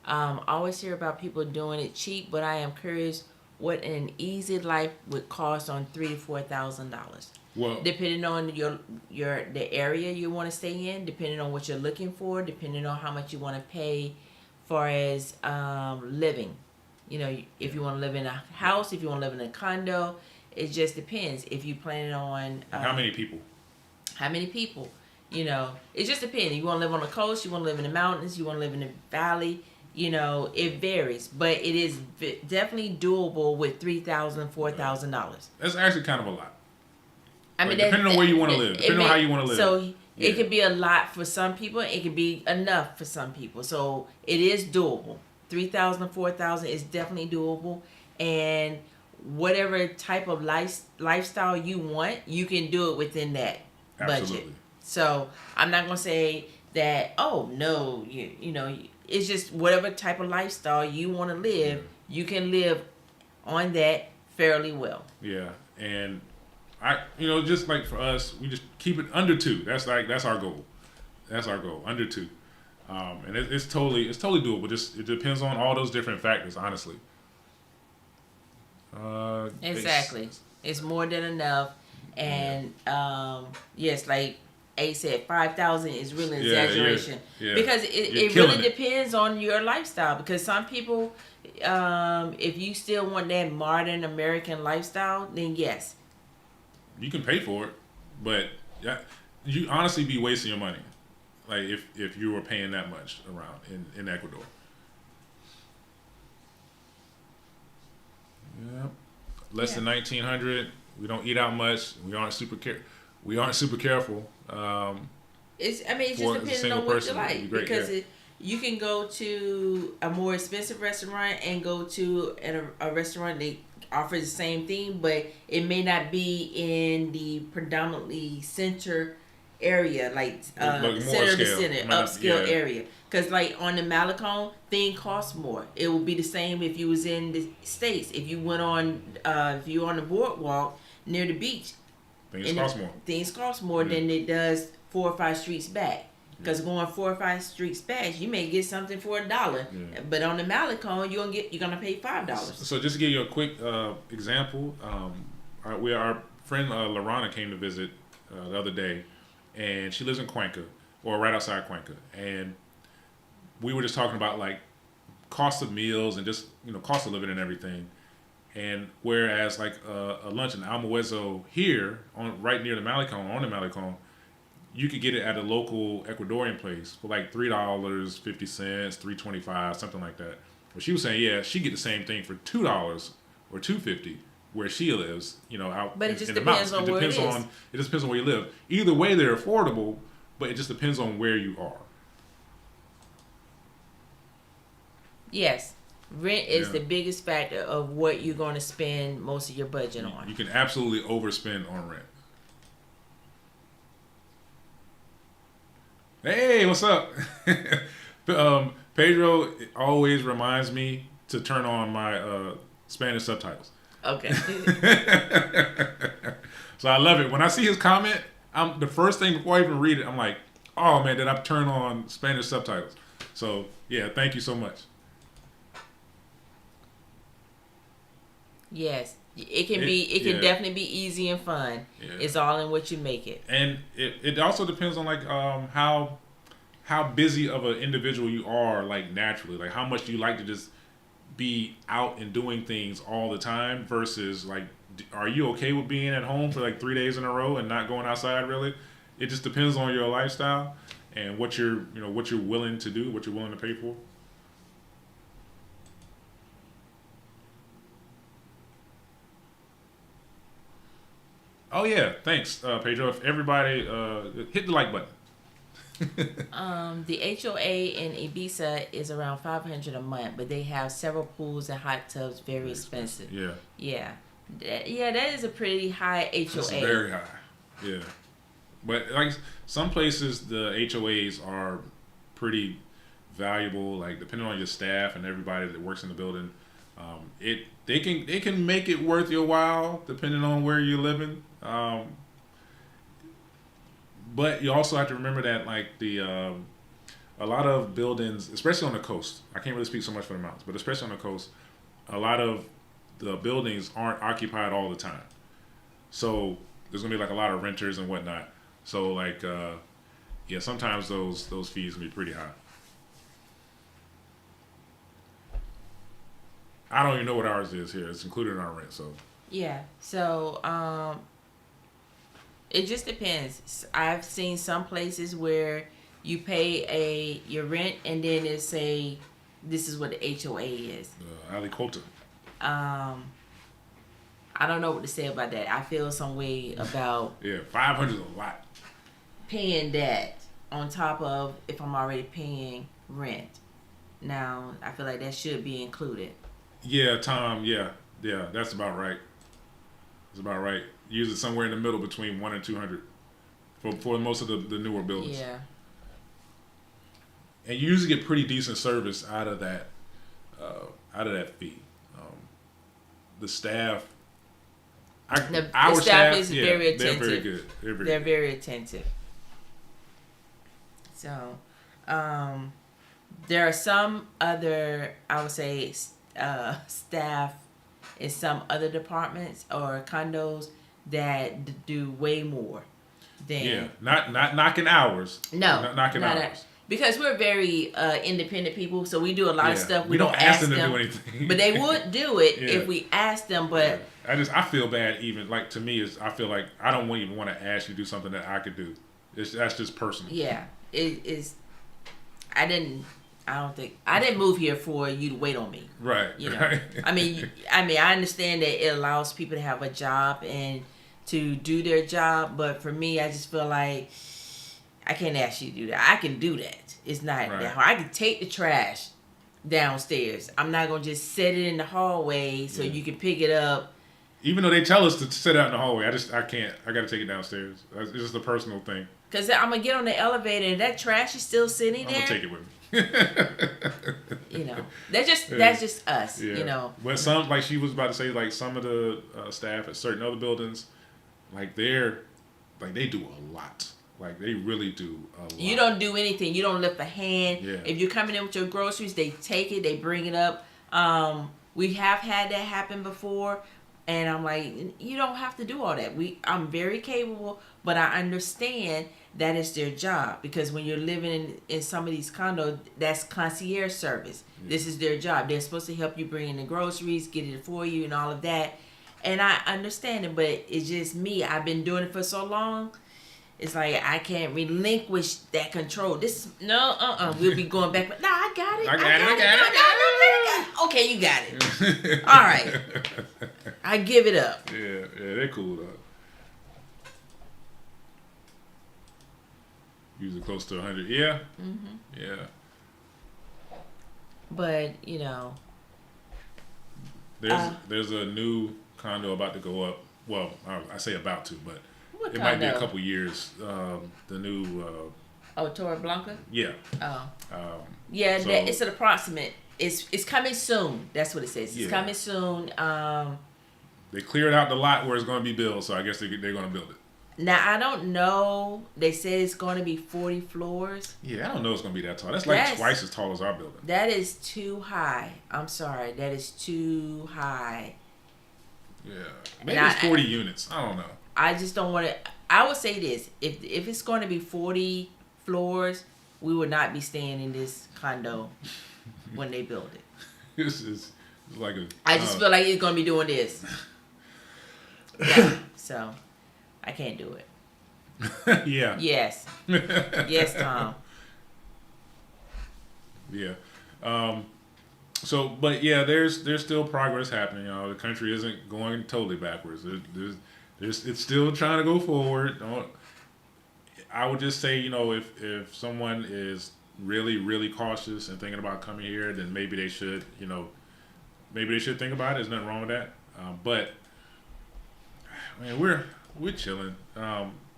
I always hear about people doing it cheap, but I am curious what an easy life would cost on $3,000 to $4,000. Well, depending on the area you want to stay in, depending on what you're looking for, depending on how much you want to pay far as living. If you want to live in a house, if you want to live in a condo, it just depends. If you plan on how many people? It just depends. You want to live on the coast, you want to live in the mountains, you want to live in the valley. It varies, but it is definitely doable with $3,000, $4,000. That's actually kind of a lot. I mean, depending on where you want to live, depending on how you want to live. So it could be a lot for some people. It could be enough for some people. So it is doable. $3,000, $4,000 is definitely doable. And whatever type of lifestyle you want, you can do it within that budget. So I'm not gonna say that. Oh no, it's just whatever type of lifestyle you want to live, you can live on that fairly well. Yeah, and just like for us, we just keep it under 2. That's our goal. That's our goal, under 2. And it's totally doable. Just it depends on all those different factors, honestly. Exactly. It's more than enough. And yes, like A said, 5,000 is really an exaggeration. Because it really depends on your lifestyle. Because some people, if you still want that modern American lifestyle, then yes. You can pay for it, but you honestly be wasting your money. Like if you were paying that much around in Ecuador. Yeah. Less than 1,900. We don't eat out much. We aren't super careful. It just depends on what you like, because you can go to a more expensive restaurant and go to a restaurant that offers the same thing, but it may not be in the predominantly center area, like center of the center, upscale area. Because like on the Malecon, thing costs more. It would be the same if you was in the States. If you went on, if you on the boardwalk near the beach, things cost more than it does 4 or 5 streets back. Because going 4 or 5 streets back, you may get something for $1, but on the Malecon, you're gonna pay $5. So just to give you a quick example, our friend Lorana came to visit the other day, and she lives in Cuenca, or right outside Cuenca, and we were just talking about like cost of meals and just cost of living and everything. And whereas like a lunch in Almuezo here right near the Malecon, on the Malecon, you could get it at a local Ecuadorian place for like $3.50, $3.25, something like that. But she was saying, she get the same thing for $2 or $2.50 where she lives, out. But it just depends on where it is. It just depends on where you live. Either way, they're affordable, but it just depends on where you are. Yes, rent is the biggest factor of what you're going to spend most of your budget on. You can absolutely overspend on rent. Hey, what's up? Pedro always reminds me to turn on my Spanish subtitles. Okay. So I love it. When I see his comment, the first thing before I even read it, I'm like, oh man, did I turn on Spanish subtitles? So yeah, thank you so much. Yes, it can definitely be easy and fun. Yeah. It's all in what you make it. And it also depends on like how busy of an individual you are, like naturally, like how much do you like to just be out and doing things all the time versus like, are you okay with being at home for like 3 days in a row and not going outside really? It just depends on your lifestyle and what you're willing to do, what you're willing to pay for. Oh yeah, thanks, Pedro. If everybody hit the like button. The HOA in Ibiza is around $500 a month, but they have several pools and hot tubs, very expensive. Yeah. That is a pretty high HOA. It's very high. Yeah, but like some places, the HOAs are pretty valuable. Like depending on your staff and everybody that works in the building, they can make it worth your while depending on where you're living. But you also have to remember that like a lot of buildings, especially on the coast, I can't really speak so much for the mountains, but especially on the coast, a lot of the buildings aren't occupied all the time. So there's gonna be like a lot of renters and whatnot. So like sometimes those fees can be pretty high. I don't even know what ours is here. It's included in our rent, so. Yeah. So it just depends. I've seen some places where you pay your rent and then this is what the HOA is. Alicota. I don't know what to say about that. I feel some way about 500 is a lot. Paying that on top of if I'm already paying rent. Now I feel like that should be included. Yeah, Tom. Yeah, that's about right. That's about right. Usually somewhere in the middle between 100 and 200 for most of the newer buildings. Yeah. And you usually get pretty decent service out of that fee. The staff. Our staff is very attentive. They're very good. They're very attentive. So, there are some other, I would say, staff in some other departments or condos that do way more than. Yeah, not knocking hours. No, not knocking hours. Because we're very independent people, so we do a lot of stuff. We don't ask them to do anything, but they would do it if we asked them. But I feel bad. Even like to me, I feel like I don't even want to ask you to do something that I could do. That's just personal. Yeah, it is. I didn't move here for you to wait on me. Right. You know. Right. I mean, I understand that it allows people to have a job and to do their job, but for me, I just feel like I can't ask you to do that. I can do that. It's not that hard. I can take the trash downstairs. I'm not gonna just set it in the hallway so you can pick it up. Even though they tell us to sit out in the hallway, I can't. I gotta take it downstairs. It's just a personal thing. Cause I'm gonna get on the elevator and that trash is still sitting there. I'm gonna take it with me. You know, that's just us. Yeah. You know, but some, like she was about to say, like some of the staff at certain other buildings, like they do a lot. Like they really do a lot. You don't do anything. You don't lift a hand. Yeah. If you're coming in with your groceries, they take it, they bring it up. We have had that happen before, and I'm like, you don't have to do all that. I'm very capable, but I understand that is their job, because when you're living in some of these condos, that's concierge service. Yeah. This is their job. They're supposed to help you bring in the groceries, get it for you, and all of that. And I understand it, but it's just me. I've been doing it for so long. It's like I can't relinquish that control. We'll be going back. But no, I got it. I got it. Okay, you got it. All right. I give it up. Yeah, they're cool though. Usually close to 100. Yeah. Mm-hmm. Yeah. But there's a new condo about to go up. Well, I say about to, but it condo? Might be a couple years. The new. Torre Blanca. Yeah. Oh. Yeah. So, it's an approximate. It's coming soon. That's what it says. It's coming soon. They cleared out the lot where it's going to be built, so I guess they're going to build it. Now I don't know. They said it's going to be 40 floors. Yeah, I don't know it's going to be that tall. That's like twice as tall as our building. That is too high. I'm sorry. That is too high. Yeah. Maybe it's 40 units. I don't know. I just don't want to. I would say this: if it's going to be 40 floors, we would not be staying in this condo when they build it. It's like a. I just feel like it's going to be doing this. Yeah. So, I can't do it. Yeah. Yes. Yes, Tom. Yeah. So, but yeah, there's still progress happening. The country isn't going totally backwards. It's still trying to go forward. I would just say, if someone is really, really cautious and thinking about coming here, then maybe they should, think about it. There's nothing wrong with that. But man, we're chilling.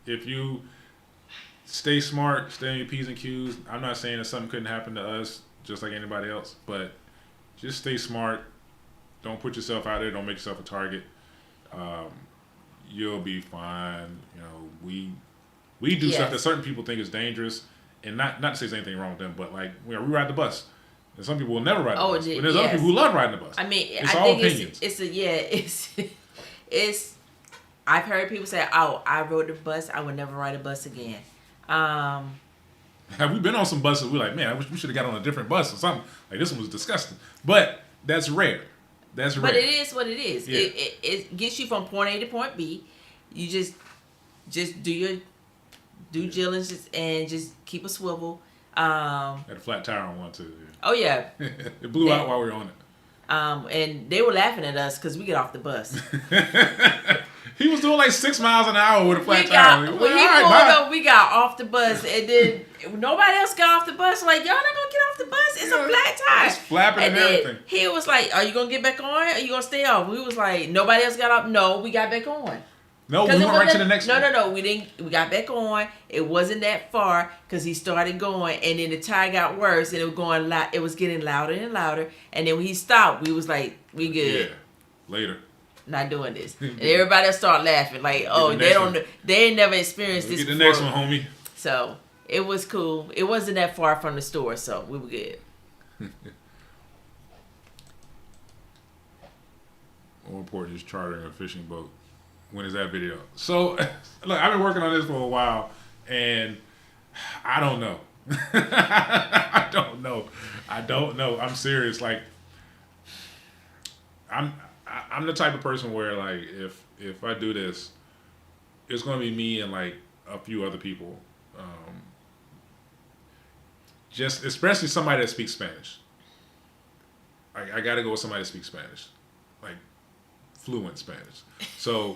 If you stay smart, stay on your P's and Q's. I'm not saying that something couldn't happen to us just like anybody else, but just stay smart. Don't put yourself out there. Don't make yourself a target. You'll be fine. We do stuff that certain people think is dangerous, and not to say there's anything wrong with them, but like we ride the bus. And some people will never ride the bus. But there's other people who love riding the bus. I mean, it's I all think opinions. It's. I've heard people say, "Oh, I rode the bus. I would never ride a bus again." Have we been on some buses? We're like, man, I wish we should have got on a different bus or something. Like this one was disgusting, but that's rare. That's rare. But it is what it is. Yeah. It gets you from point A to point B. You just do your due diligence and just keep a swivel. Had a flat tire on one too. Yeah. Oh yeah. It blew out while we were on it. And they were laughing at us because we get off the bus. He was doing like 6 miles an hour with a flat tire. When he pulled up, we got off the bus, and then nobody else got off the bus. Like, y'all not gonna get off the bus? It's a flat tire. It's flapping and everything. He was like, "Are you gonna get back on? Or are you gonna stay off?" We was like, "Nobody else got off." No, we got back on. No, we went right to the next one. No. We didn't. We got back on. It wasn't that far because he started going, and then the tire got worse, and it was going loud. It was getting louder and louder, and then when he stopped, we was like, "We good." Yeah. Later. Not doing this, and everybody else start laughing like, "Oh, they ain't never experienced this." Get the before. next one, homie. So It was cool. It wasn't that far from the store, so we were good. More important is chartering a fishing boat. When is that video? So, look, I've been working on this for a while, and I don't know. I don't know. I'm serious. Like, I'm the type of person where, like, if I do this, it's going to be me and like a few other people. Just especially somebody that speaks Spanish. I got to go with somebody that speaks Spanish, like fluent Spanish. So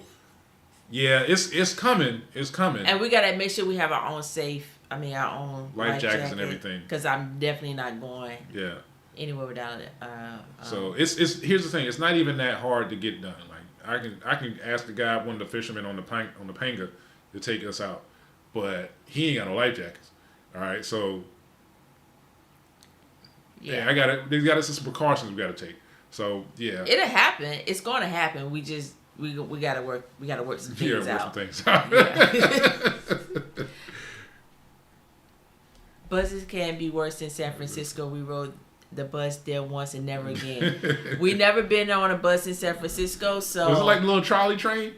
yeah, it's coming. It's coming. And we gotta make sure we have our own our own life jackets and everything. Because I'm definitely not going. Yeah. Anywhere without it. So it's here's the thing. It's not even that hard to get done. Like I can ask the guy, one of the fishermen on the Panga, to take us out, but he ain't got no life jackets. All right, so yeah, there's got some precautions we got to take. So yeah, it'll happen. It's going to happen. We just we got to work. We got to work some things out. Yeah. Buses can be worse than San Francisco. We rode the bus there once and never again. We never been on a bus in San Francisco, so was it like a little trolley train?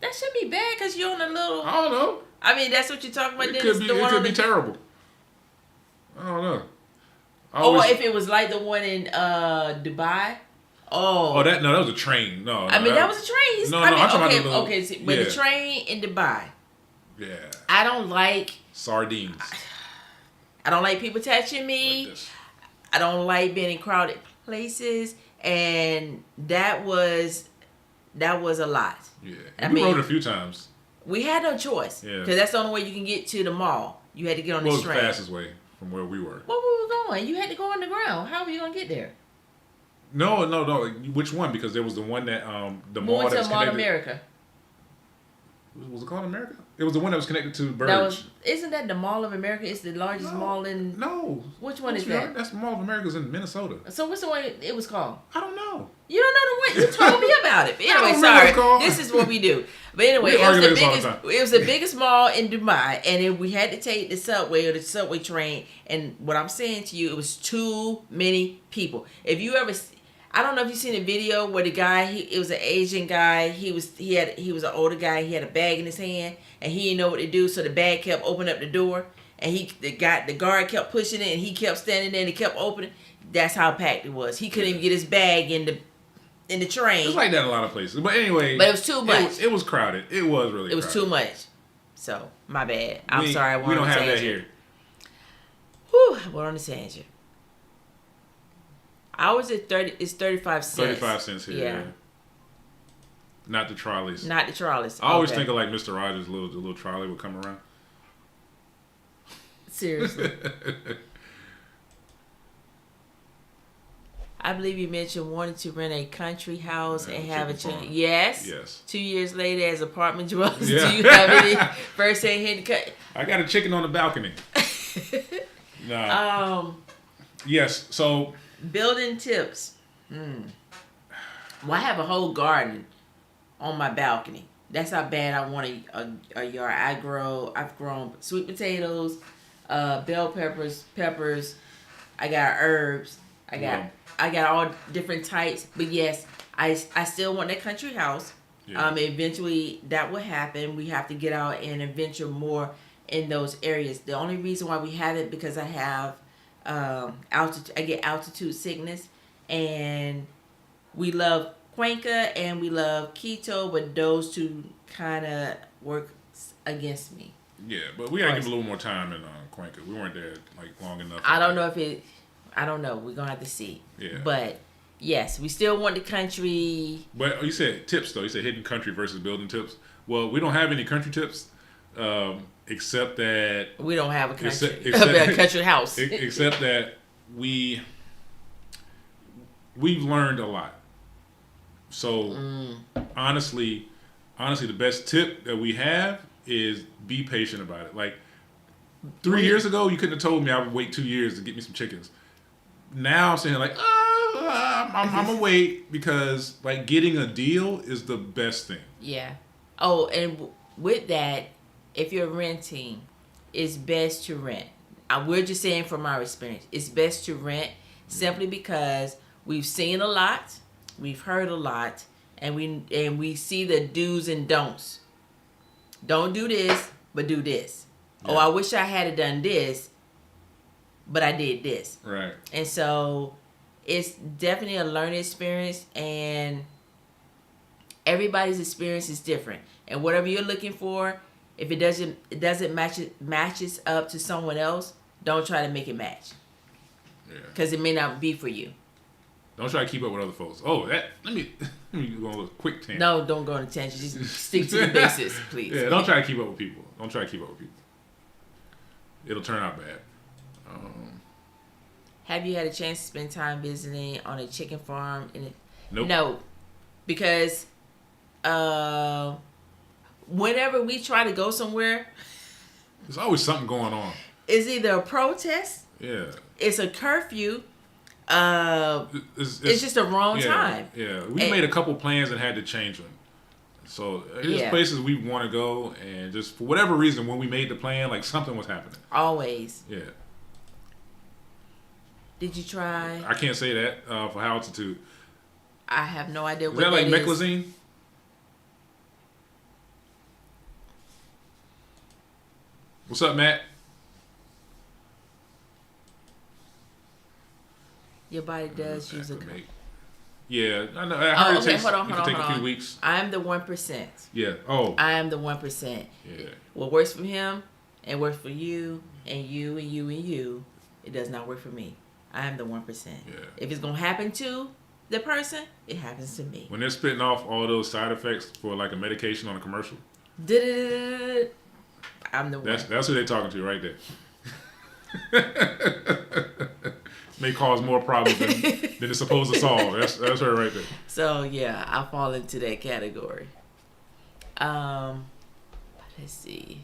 That should be bad because you're on a little. I don't know. I mean, that's what you're talking about. It could be terrible. I don't know. If it was like the one in Dubai. That was a train. No, I mean that was a train. I'm talking about the train in Dubai. Yeah. I don't like sardines. I don't like people touching me. Like I don't like being in crowded places, and that was a lot. Yeah, we rode a few times. We had no choice. Yeah, because that's the only way you can get to the mall. You had to get on the train. What was the fastest way from where we were? Where we were going, you had to go on the ground. How were you gonna get there? No. Which one? Because there was the one that the mall that was connected. America. Was it called America? It was the one that was connected to Burge. Isn't that the Mall of America? It's the largest mall in. No. Which one is that? That's the Mall of America's in Minnesota. So what's the one it was called? I don't know. You don't know the one? You told me about it. But anyway, sorry. This is what we do. But anyway, it was the biggest mall in Dubai, and we had to take the subway or the subway train. And what I'm saying to you, it was too many people. If you ever. I don't know if you've seen a video where the guy, it was an Asian guy. He was an older guy. He had a bag in his hand, and he didn't know what to do. So the bag kept opening up the door, and the guard kept pushing it, and he kept standing there, and it kept opening. That's how packed it was. He couldn't even get his bag in the train. It's like that in a lot of places. But anyway, but it was too much. It was crowded. It was really. It was too much. So my bad. I'm sorry. We don't have that here. Whew. We're on the tangent. Ours is 35 cents. 35 cents here. Yeah. Not the trolleys. I always think of like Mr. Rogers, the little trolley would come around. Seriously. I believe you mentioned wanting to rent a country house and have a chicken. Yes. 2 years later, as apartment dwellers, do you have any first-hand hidden? I got a chicken on the balcony. No. Yes. So. Building tips. Well, I have a whole garden on my balcony. That's how bad I want a yard. I've grown sweet potatoes, bell peppers. I got herbs. I got all different types. But yes, I still want that country house. Yeah. Eventually that will happen. We have to get out and adventure more in those areas. The only reason why we haven't because I have altitude. I get altitude sickness, and we love Cuenca and we love Quito, but those two kind of work against me. Yeah, but we gotta give a little more time in Cuenca. We weren't there like long enough. I don't know. We're gonna have to see. Yeah. But yes, we still want the country. But you said tips though. You said hidden country versus building tips. Well, we don't have any country tips. Except that we don't have a country, a country house. Except that we've learned a lot. So honestly, the best tip that we have is be patient about it. Like 3 years ago, you couldn't have told me I would wait 2 years to get me some chickens. Now I'm saying like, I'm gonna wait because like getting a deal is the best thing. Yeah. Oh, and with that. If you're renting, it's best to rent. We're just saying from our experience, it's best to rent simply because we've seen a lot, we've heard a lot, and we see the do's and don'ts. Don't do this, but do this. Yeah. Oh, I wish I had done this, but I did this. Right. And so it's definitely a learning experience, and everybody's experience is different. And whatever you're looking for, if it doesn't matches up to someone else, don't try to make it match. Yeah. Because it may not be for you. Don't try to keep up with other folks. Oh, let me go on a quick tangent. No, don't go on a tangent. Just stick to the basics, please. Yeah, don't try to keep up with people. It'll turn out bad. Have you had a chance to spend time visiting on a chicken farm? Nope. No, because whenever we try to go somewhere, there's always something going on. It's either a protest. Yeah. It's a curfew. It's just the wrong time. Yeah, we made a couple plans and had to change them. So there's places we want to go, and just for whatever reason, when we made the plan, like something was happening. Always. Yeah. Did you try? I can't say that for high altitude. I have no idea what that is. Is that like meclizine? What's up, Matt? Your body does use a... Yeah, I know. I heard it takes hold on, a few weeks. I am the 1%. Yeah. Oh. I am the 1%. Yeah. What works for him and works for you and you and you and you, it does not work for me. I am the 1%. Yeah. If it's gonna happen to the person, it happens to me. When they're spitting off all those side effects for like a medication on a commercial, I'm the one. That's who they're talking to right there. May cause more problems than it's supposed to solve. That's her right there. So yeah, I fall into that category. Let's see.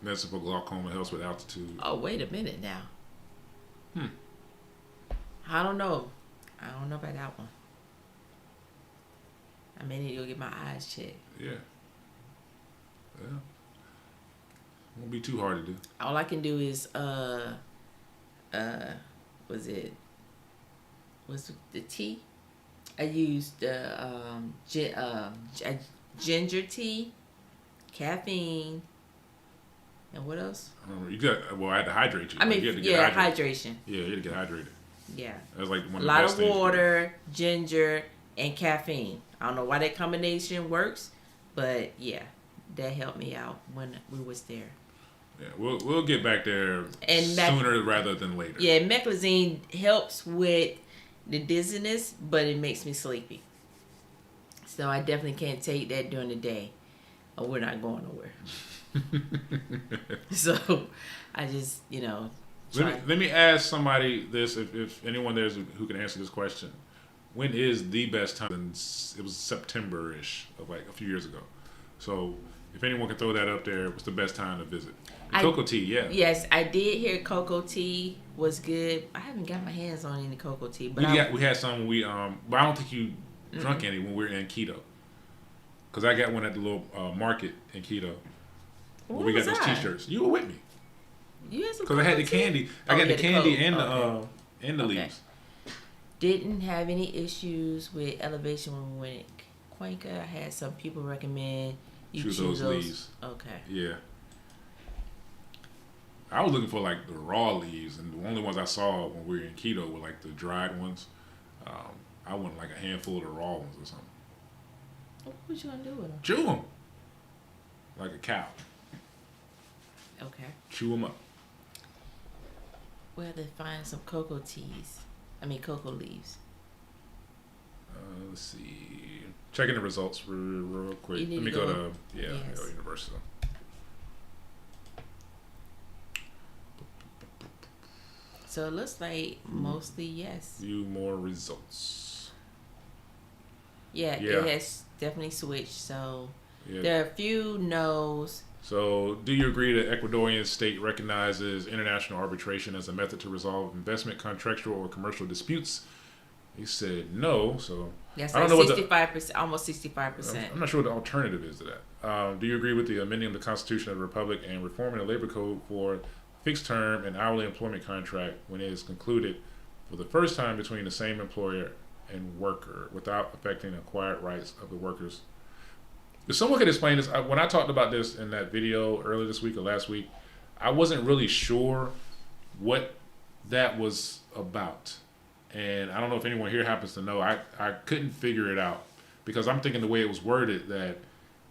Medicine for glaucoma helps with altitude. Oh, wait a minute now. I don't know about that one. I may need to go get my eyes checked. Yeah. Won't be too hard to do. All I can do is what's the tea? I used ginger tea, caffeine, and what else? I had to hydrate you. I mean, hydration. Yeah, you had to get hydrated. Yeah. That's like one of the lot best of things water, ginger, and caffeine. I don't know why that combination works, but yeah, that helped me out when we was there. Yeah, we'll get back there sooner rather than later. Yeah, meclizine helps with the dizziness, but it makes me sleepy. So I definitely can't take that during the day, or we're not going nowhere. So I just, let me ask somebody this, if anyone there is who can answer this question. When is the best time? And it was September-ish of like a few years ago. So if anyone can throw that up there, what's the best time to visit? Cocoa tea, yeah. Yes, I did hear cocoa tea was good. I haven't got my hands on any cocoa tea, but we had some. But I don't think you drunk any when we were in Quito. Cause I got one at the little market in Quito. Where we got those T-shirts. You were with me. Because I had the candy. I got the candy and the leaves. Didn't have any issues with elevation when we went Cuenca. I had some people recommend you choose those leaves. Okay. Yeah. I was looking for like the raw leaves, and the only ones I saw when we were in Quito were like the dried ones. I wanted like a handful of the raw ones or something. What you gonna do with them? Chew them. Like a cow. Okay. Chew them up. Where they find some cocoa leaves. Let's see. Checking the results real quick. Let me go to Universal. So it looks like mostly yes. View more results. Yeah, it has definitely switched. So there are a few no's. So, do you agree that Ecuadorian state recognizes international arbitration as a method to resolve investment, contractual, or commercial disputes? He said no. So that's like 65%, almost 65%. I'm not sure what the alternative is to that. Do you agree with the amending of the Constitution of the Republic and reforming the labor code for fixed term and hourly employment contract when it is concluded for the first time between the same employer and worker without affecting acquired rights of the workers? If someone could explain this, when I talked about this in that video earlier this week or last week, I wasn't really sure what that was about. And I don't know if anyone here happens to know. I couldn't figure it out because I'm thinking the way it was worded that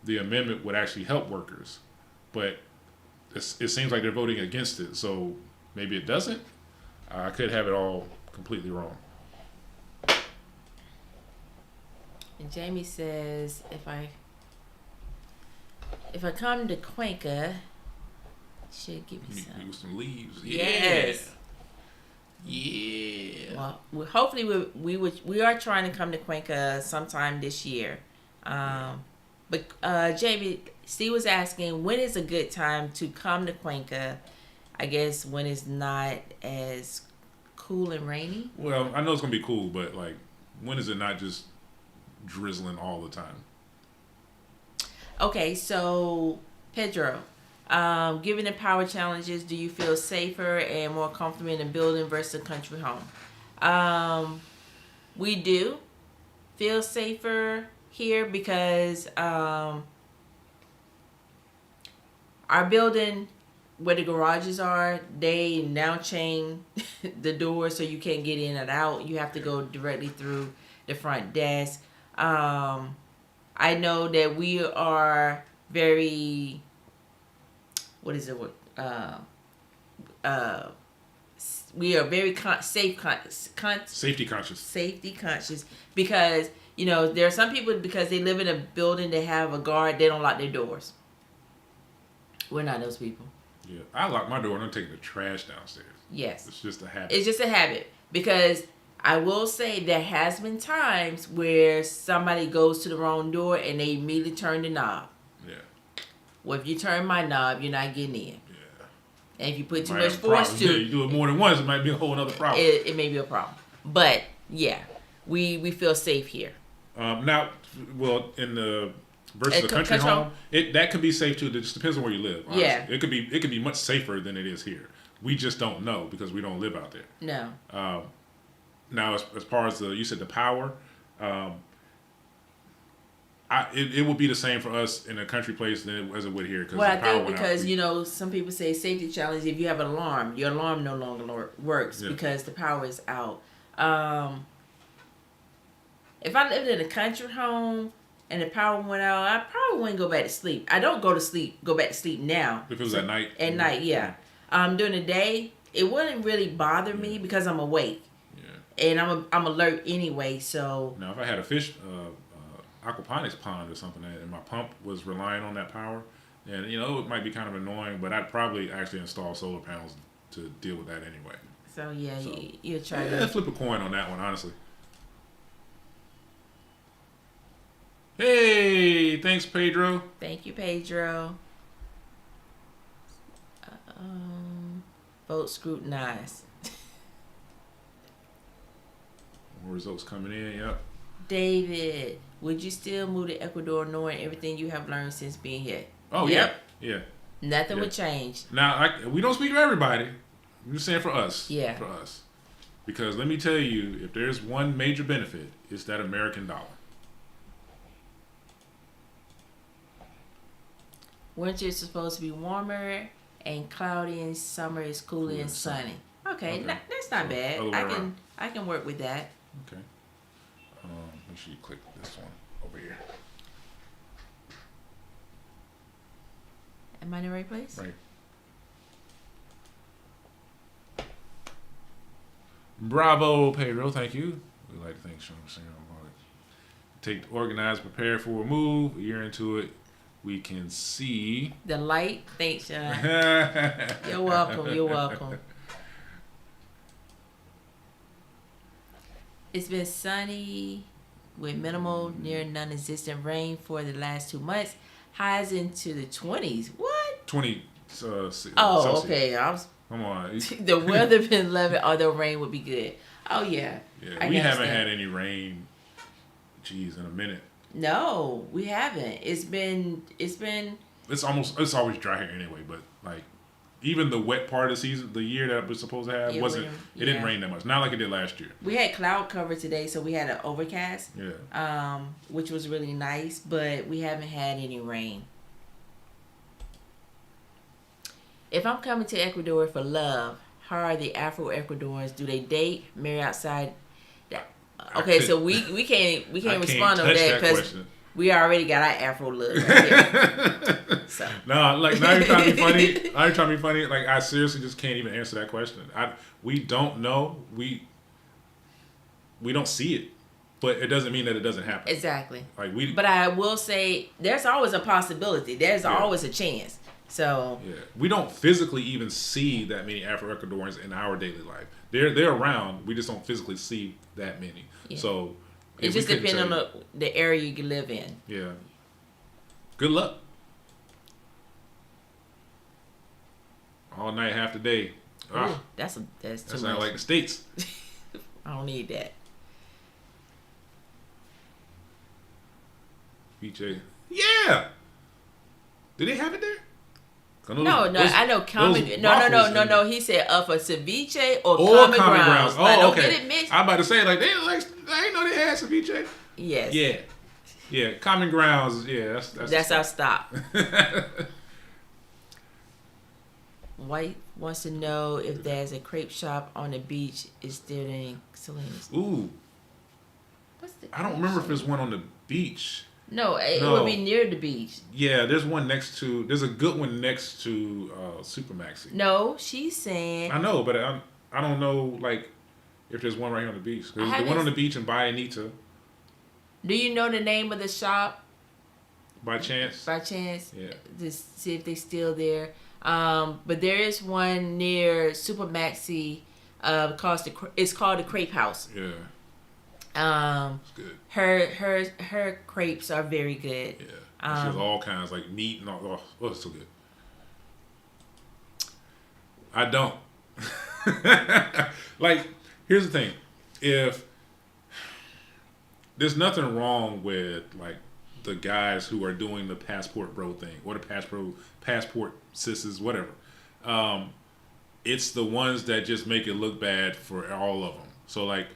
the amendment would actually help workers. But it seems like they're voting against it. So maybe it doesn't. I could have it all completely wrong. And Jamie says, if I come to Cuenca, should give me some. Some leaves. Yes. Yeah. Well, hopefully we are trying to come to Cuenca sometime this year. But Jamie, Steve was asking, when is a good time to come to Cuenca? I guess when it's not as cool and rainy. Well, I know it's gonna be cool, but like, when is it not just drizzling all the time? Okay, so Pedro, given the power challenges, do you feel safer and more comfortable in a building versus a country home? We do feel safer here because our building, where the garages are, they now chain the doors so you can't get in and out. You have to go directly through the front desk. I know that we are very, we are very safety conscious because, there are some people, because they live in a building, they have a guard, they don't lock their doors. We're not those people. Yeah, I lock my door and I'm taking the trash downstairs. Yes. It's just a habit. It's just a habit because I will say there has been times where somebody goes to the wrong door and they immediately turn the knob. Yeah. Well, if you turn my knob, you're not getting in. Yeah. And if you put too much force to it, you do it more than once, it might be a whole other problem. It may be a problem. But yeah, we feel safe here. Now, well, in the versus a country home, that could be safe too. It just depends on where you live. Honestly. Yeah. It could be much safer than it is here. We just don't know because we don't live out there. No. Now, as far as you said the power, it would be the same for us in a country place as it would here. Well, I think because, some people say safety challenge, if you have an alarm, your alarm no longer works because the power is out. If I lived in a country home and the power went out, I probably wouldn't go back to sleep. I don't go back to sleep now. If it was at night? At night, yeah. During the day, it wouldn't really bother me because I'm awake. And I'm alert anyway, so. Now, if I had a fish aquaponics pond or something and my pump was relying on that power, and it might be kind of annoying, but I'd probably actually install solar panels to deal with that anyway. So yeah, you'll try to flip a coin on that one, honestly. Hey, thanks, Pedro. Thank you, Pedro. Vote scrutinized. More results coming in, yep. David, would you still move to Ecuador knowing everything you have learned since being here? Oh, yep. Yeah. Nothing would change. Now, we don't speak for everybody. I'm just saying for us. Yeah. For us. Because let me tell you, if there's one major benefit, it's that American dollar. Winter is supposed to be warmer and cloudy, and summer is cooler and sunny. Okay. That's not bad. I can work with that. Okay. Make sure you click this one over here. Am I in the right place? Right. Bravo, Pedro. Thank you. We like to thank Sean about it. Take, organize, prepare for a move. A year into it, we can see the light. Thanks, Sean. You're welcome. You're welcome. It's been sunny with minimal, near non-existent rain for the last 2 months. Highs into the 20s. What? 20. Celsius. Okay. Come on. The weather been loving, although rain would be good. Oh yeah. Yeah, we haven't had any rain. Geez, in a minute. No, we haven't. It's always dry here anyway. But like, even the wet part of the season, the year that we're supposed to have, it didn't rain that much. Not like it did last year. We had cloud cover today, so we had an overcast. Yeah. Which was really nice, but we haven't had any rain. If I'm coming to Ecuador for love, how are the Afro-Ecuadorians? Do they date, marry outside? Okay, so we can't respond on that because we already got our Afro look right here. So. No, like now you're trying to be funny. Now you're trying to be funny. Like I seriously just can't even answer that question. We don't know. We don't see it, but it doesn't mean that it doesn't happen. Exactly. Like But I will say, there's always a possibility. There's always a chance. So yeah, we don't physically even see that many Afro-Ecuadorians in our daily life. They're around. We just don't physically see that many. Yeah. So it just depends on the area you live in. Yeah. Good luck. All night, half the day. Ooh, that's too much. That's not like the States. I don't need that. BJ. Yeah. Do they have it there? No, I know common. No. He said for ceviche or common grounds. Oh, okay. Get it mixed. I'm about to say I didn't know they had ceviche. Yes. Yeah. Common grounds. Yeah, that's our stop. White wants to know if there's a crepe shop on the beach. Is there in Salinas? Ooh. I don't remember if there's one on the beach. No, it would be near the beach. Yeah, there's a good one next to Super Maxi. No, she's saying. I know, but I don't know like if there's one right here on the beach. There's the one on the beach in Bahia Anita. Do you know the name of the shop? By chance? By chance. Yeah. Just see if they're still there. But there is one near Super Maxi. It's called the Crepe House. Yeah. It's good. Her crepes are very good. Yeah. She has all kinds like meat and all. Oh, it's so good. I don't. Like, here's the thing. If there's nothing wrong with like the guys who are doing the passport bro thing or the passport sisters, whatever. It's the ones that just make it look bad for all of them. So like,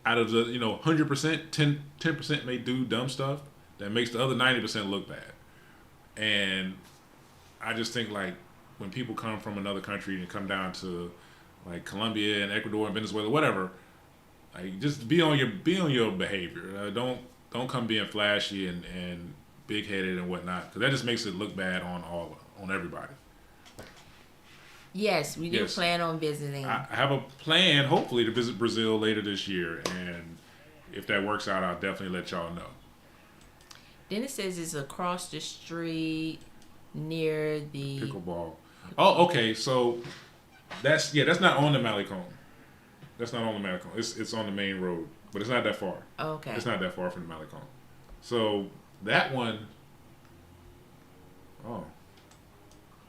out of the 100%, 10% may do dumb stuff that makes the other 90% look bad. And I just think like when people come from another country and come down to like Colombia and Ecuador and Venezuela, whatever, like just be on your behavior. Don't come being flashy and big headed and whatnot, because that just makes it look bad on everybody. Yes, we do plan on visiting. I have a plan, hopefully, to visit Brazil later this year, and if that works out, I'll definitely let y'all know. Then it says it's across the street near the pickleball. Oh, okay. So that's not on the Malecon. That's not on the Malecon. It's on the main road, but it's not that far. Okay. It's not that far from the Malecon. So that one. Oh.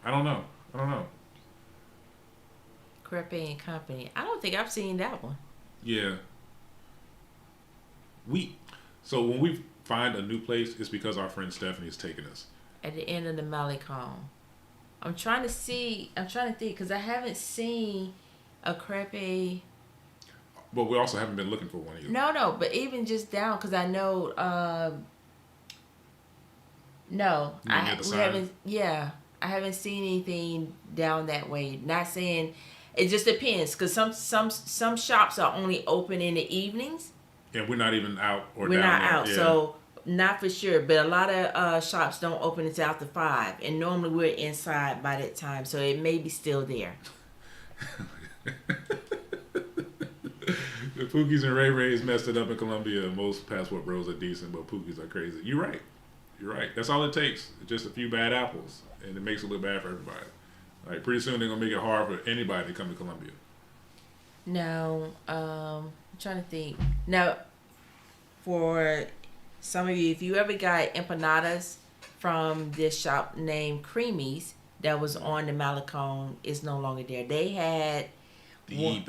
I don't know. Crepe and Company. I don't think I've seen that one. Yeah. So when we find a new place, it's because our friend Stephanie is taking us. At the end of the Malecon. I'm trying to think, because I haven't seen a crepe. But we also haven't been looking for one either. No, but even just down, because I know, I haven't seen anything down that way. Not saying, it just depends, because some shops are only open in the evenings. And we're not even out or we're down not there. out, Yeah. So not for sure. But a lot of shops don't open until after 5, and normally we're inside by that time, so it may be still there. The Pookies and Ray Rays messed it up in Colombia. Most passport bros are decent, but Pookies are crazy. You're right. That's all it takes. Just a few bad apples, and it makes it look bad for everybody. Like, pretty soon they're gonna make it hard for anybody to come to Colombia. Now, I'm trying to think. Now, for some of you, if you ever got empanadas from this shop named Creamies that was on the Malecon, it's no longer there. They had the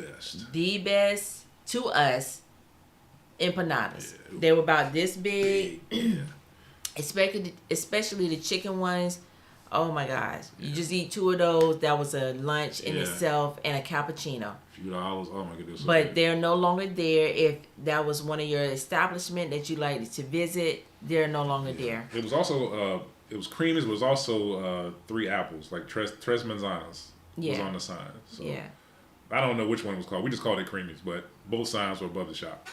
best to us. empanadas. Yeah. They were about this big, Yeah. especially the chicken ones. Oh my gosh! You just eat two of those. That was a lunch in itself, and a cappuccino. $few. Oh my goodness. But they're no longer there. If that was one of your establishment that you liked to visit, they're no longer there. It was also it was creamies, but it was also 3 apples, like tres manzanas was on the sign. So Yeah. I don't know which one it was called. We just called it creamies, but both signs were above the shop.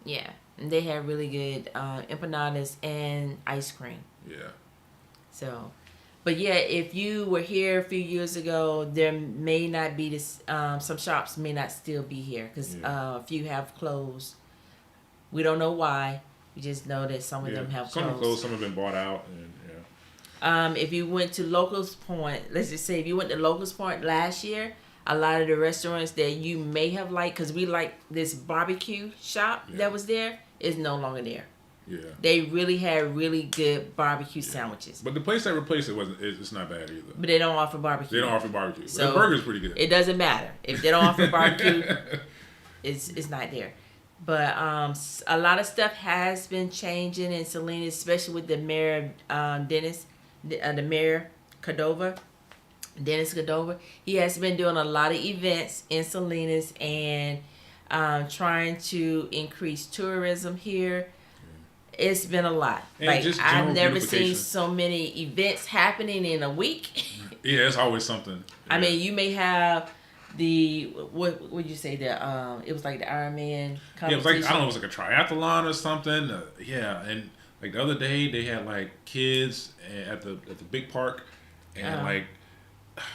Yeah, and they had really good empanadas and ice cream. Yeah. So, but yeah, if you were here a few years ago, there may not be this. Some shops may not still be here because a few have closed. We don't know why. We just know that some of them have closed. Some have closed. Some have been bought out. And, if you went to Locals Point, let's just say if you went to Locals Point last year, a lot of the restaurants that you may have liked, because we like this barbecue shop that was there, is no longer there. Yeah. They really had really good barbecue sandwiches. But the place that replaced it it's not bad either. But they don't offer barbecue. They don't offer barbecue. So the burger's pretty good. It doesn't matter. If they don't offer barbecue, it's not there. But a lot of stuff has been changing in Salinas, especially with the mayor, the mayor Cordova. Dennis Cordova. He has been doing a lot of events in Salinas and trying to increase tourism here. It's been a lot. And like I've never seen beautification. so many events happening in a week. Yeah, it's always something. Yeah. I mean, you may have the what would you say it was like the Ironman competition. Yeah, it was like, I don't know, it was like a triathlon or something. Yeah, and like the other day they had like kids at the big park, and like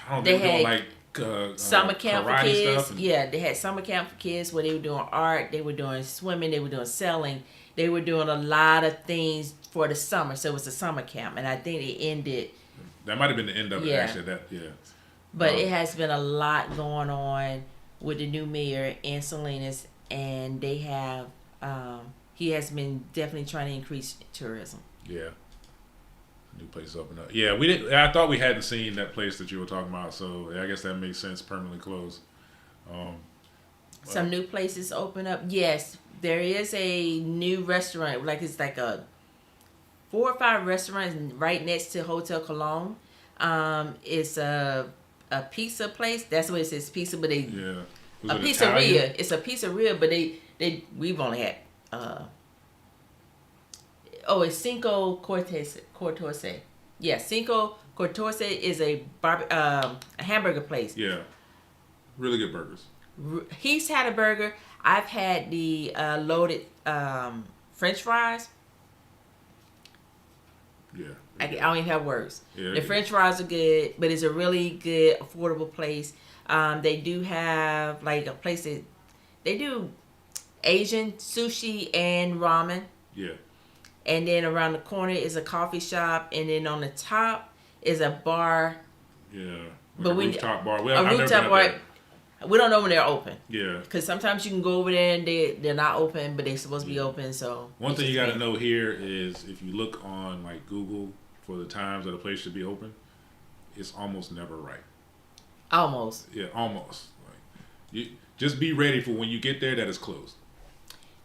I don't know, they were doing like summer camp for kids. Stuff Yeah, they had summer camp for kids where they were doing art, they were doing swimming, they were doing sailing, they were doing a lot of things for the summer. So it was a summer camp, and I think it ended. That might have been the end of it. Actually, But it has been a lot going on with the new mayor in Salinas, and they have he has been definitely trying to increase tourism. Yeah. New place open up. Yeah, we didn't. I thought we hadn't seen that place that you were talking about, so I guess that makes sense. Permanently closed. Some new places open up. Yes, there is a new restaurant. Like it's like a 4 or 5 restaurants right next to Hotel Cologne. It's a pizza place. That's what it says, pizza. But they a pizzeria. Italian? It's a pizzeria, but we've only had. It's Cinco Cortorse. Yeah, Cinco Cortorse is a hamburger place. Yeah, really good burgers. He's had a burger. I've had the loaded French fries. Yeah, I don't even have words. Yeah, the French fries are good, but it's a really good, affordable place. They do have like a place that they do Asian sushi and ramen. Yeah. And then around the corner is a coffee shop, and then on the top is a bar. Yeah. But a rooftop bar. A rooftop bar. We don't know when they're open. Yeah. Because sometimes you can go over there and they're not open, but they're supposed to be open. So one thing you got to know here is if you look on like Google for the times that a place should be open, it's almost never right. Almost. Yeah, almost. Like, you just be ready for when you get there that it's closed.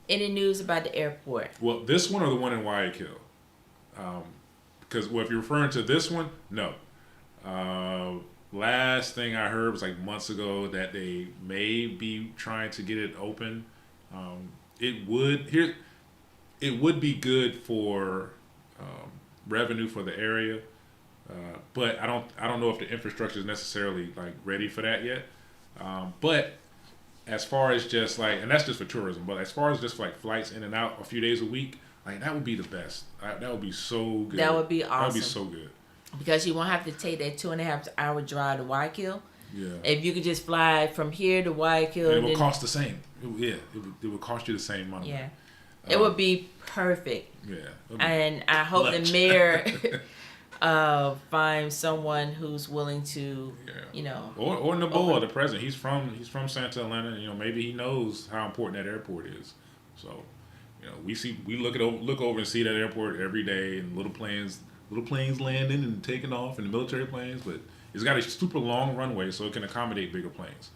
Any news about the airport? Well, this one or the one in Guayaquil? Because if you're referring to this one, no. Last thing I heard was like months ago that they may be trying to get it open. It would be good for revenue for the area, but I don't know if the infrastructure is necessarily like ready for that yet. But as far as just like, and that's just for tourism, but as far as just like flights in and out a few days a week, like that would be the best. That would be so good. That would be awesome. That would be so good. Because you won't have to take that 2.5 hour drive to Guayaquil. Yeah. If you could just fly from here to Guayaquil. And it would cost the same. It would cost you the same money. Yeah. It would be perfect. Yeah. And I hope the mayor find someone who's willing to, or Noboa, the president. He's from Santa Elena. And, maybe he knows how important that airport is. So, we look over and see that airport every day, and little planes landing and taking off, and the military planes. But it's got a super long runway, so it can accommodate bigger planes.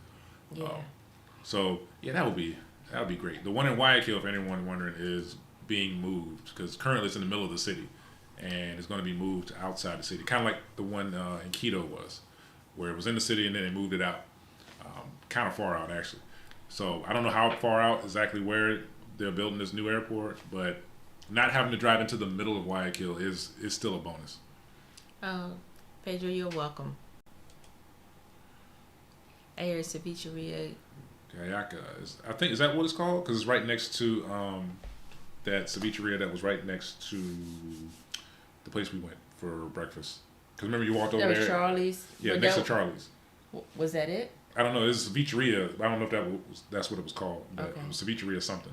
Yeah. So that would be That would be great. The one in Guayaquil, if anyone wondering, is being moved because currently it's in the middle of the city, and it's going to be moved outside the city, kind of like the one in Quito was, where it was in the city and then they moved it out, kind of far out actually. So I don't know how far out exactly where they're building this new airport, but not having to drive into the middle of Guayaquil is still a bonus. Oh, Pedro, you're welcome. I hear cevicheria. Gayaca I think is that what it's called? Because it's right next to that cevicheria that was right next to the place we went for breakfast. Because remember you walked over That there. was Charlie's. Yeah, But next to Charlie's. Was that it? I don't know. It's cevicheria. I don't know if that's what it was called, but Okay. it was cevicheria something.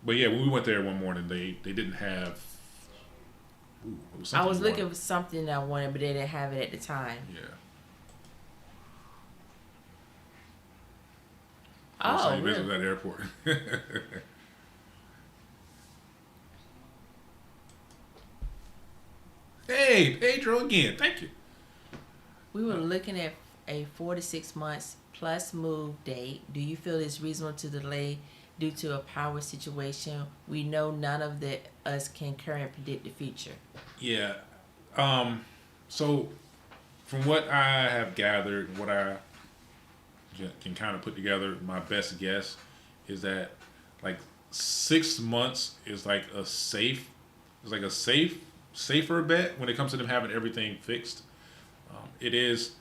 But yeah, when we went there one morning, they didn't have. Ooh, it was I was something looking for something I wanted, but they didn't have it at the time. Yeah. Oh, Visit really? that airport. Hey, Pedro again. Thank you. We were looking at a 4 to 6 months plus move date. Do you feel it's reasonable to delay due to a power situation? We know none of us can currently predict the future. Yeah. So, from what I have gathered, what I can kind of put together, my best guess is that like 6 months is like a safer bet when it comes to them having everything fixed. It is.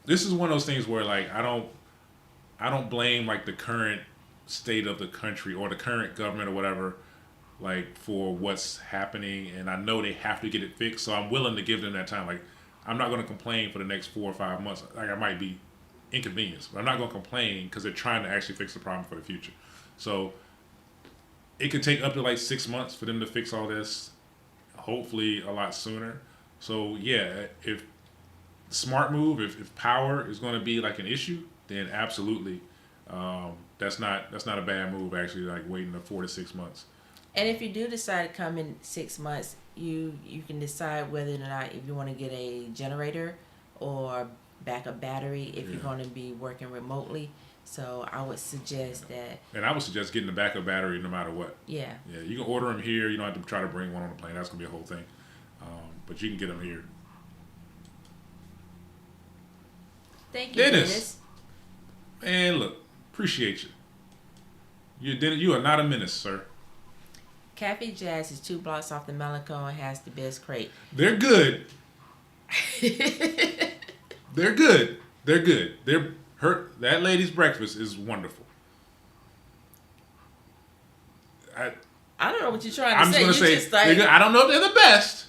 This is one of those things where like I don't blame like the current state of the country or the current government or whatever like for what's happening, and I know they have to get it fixed, so I'm willing to give them that time. Like I'm not going to complain for the next 4 or 5 months. Like I might be inconvenienced, but I'm not going to complain because they're trying to actually fix the problem for the future. So it could take up to like 6 months for them to fix all this. Hopefully a lot sooner. So yeah, if smart move, if power is going to be like an issue, then absolutely, that's not a bad move actually. Like waiting the 4 to 6 months. And if you do decide to come in 6 months, you can decide whether or not if you want to get a generator or backup battery if you're going to be working remotely. So I would suggest that. And I would suggest getting the backup battery no matter what. Yeah. Yeah, you can order them here. You don't have to try to bring one on the plane. That's gonna be a whole thing. But you can get them here. Thank you, Dennis. Man, look, appreciate you. You are not a menace, sir. Cafe Jazz is 2 blocks off the Melanco and has the best crate. They're good. They're good. They're good. That lady's breakfast is wonderful. I don't know what you're trying to I'm say. just gonna say I don't know if they're the best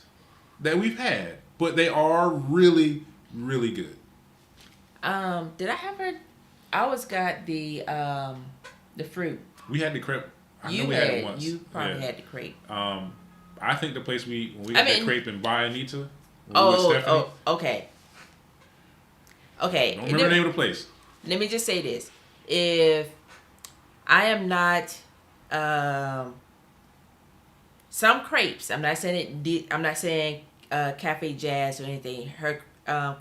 that we've had, but they are really, really good. Did I have her? I always got the fruit. We had the crepe. We had it once. You probably had the crepe. I think the place when we had that crepe in Bayanita. Okay. Okay. Don't remember the name of the place. Let me just say this: if I am not, some crepes. I'm not saying it. I'm not saying Cafe Jazz or anything. Her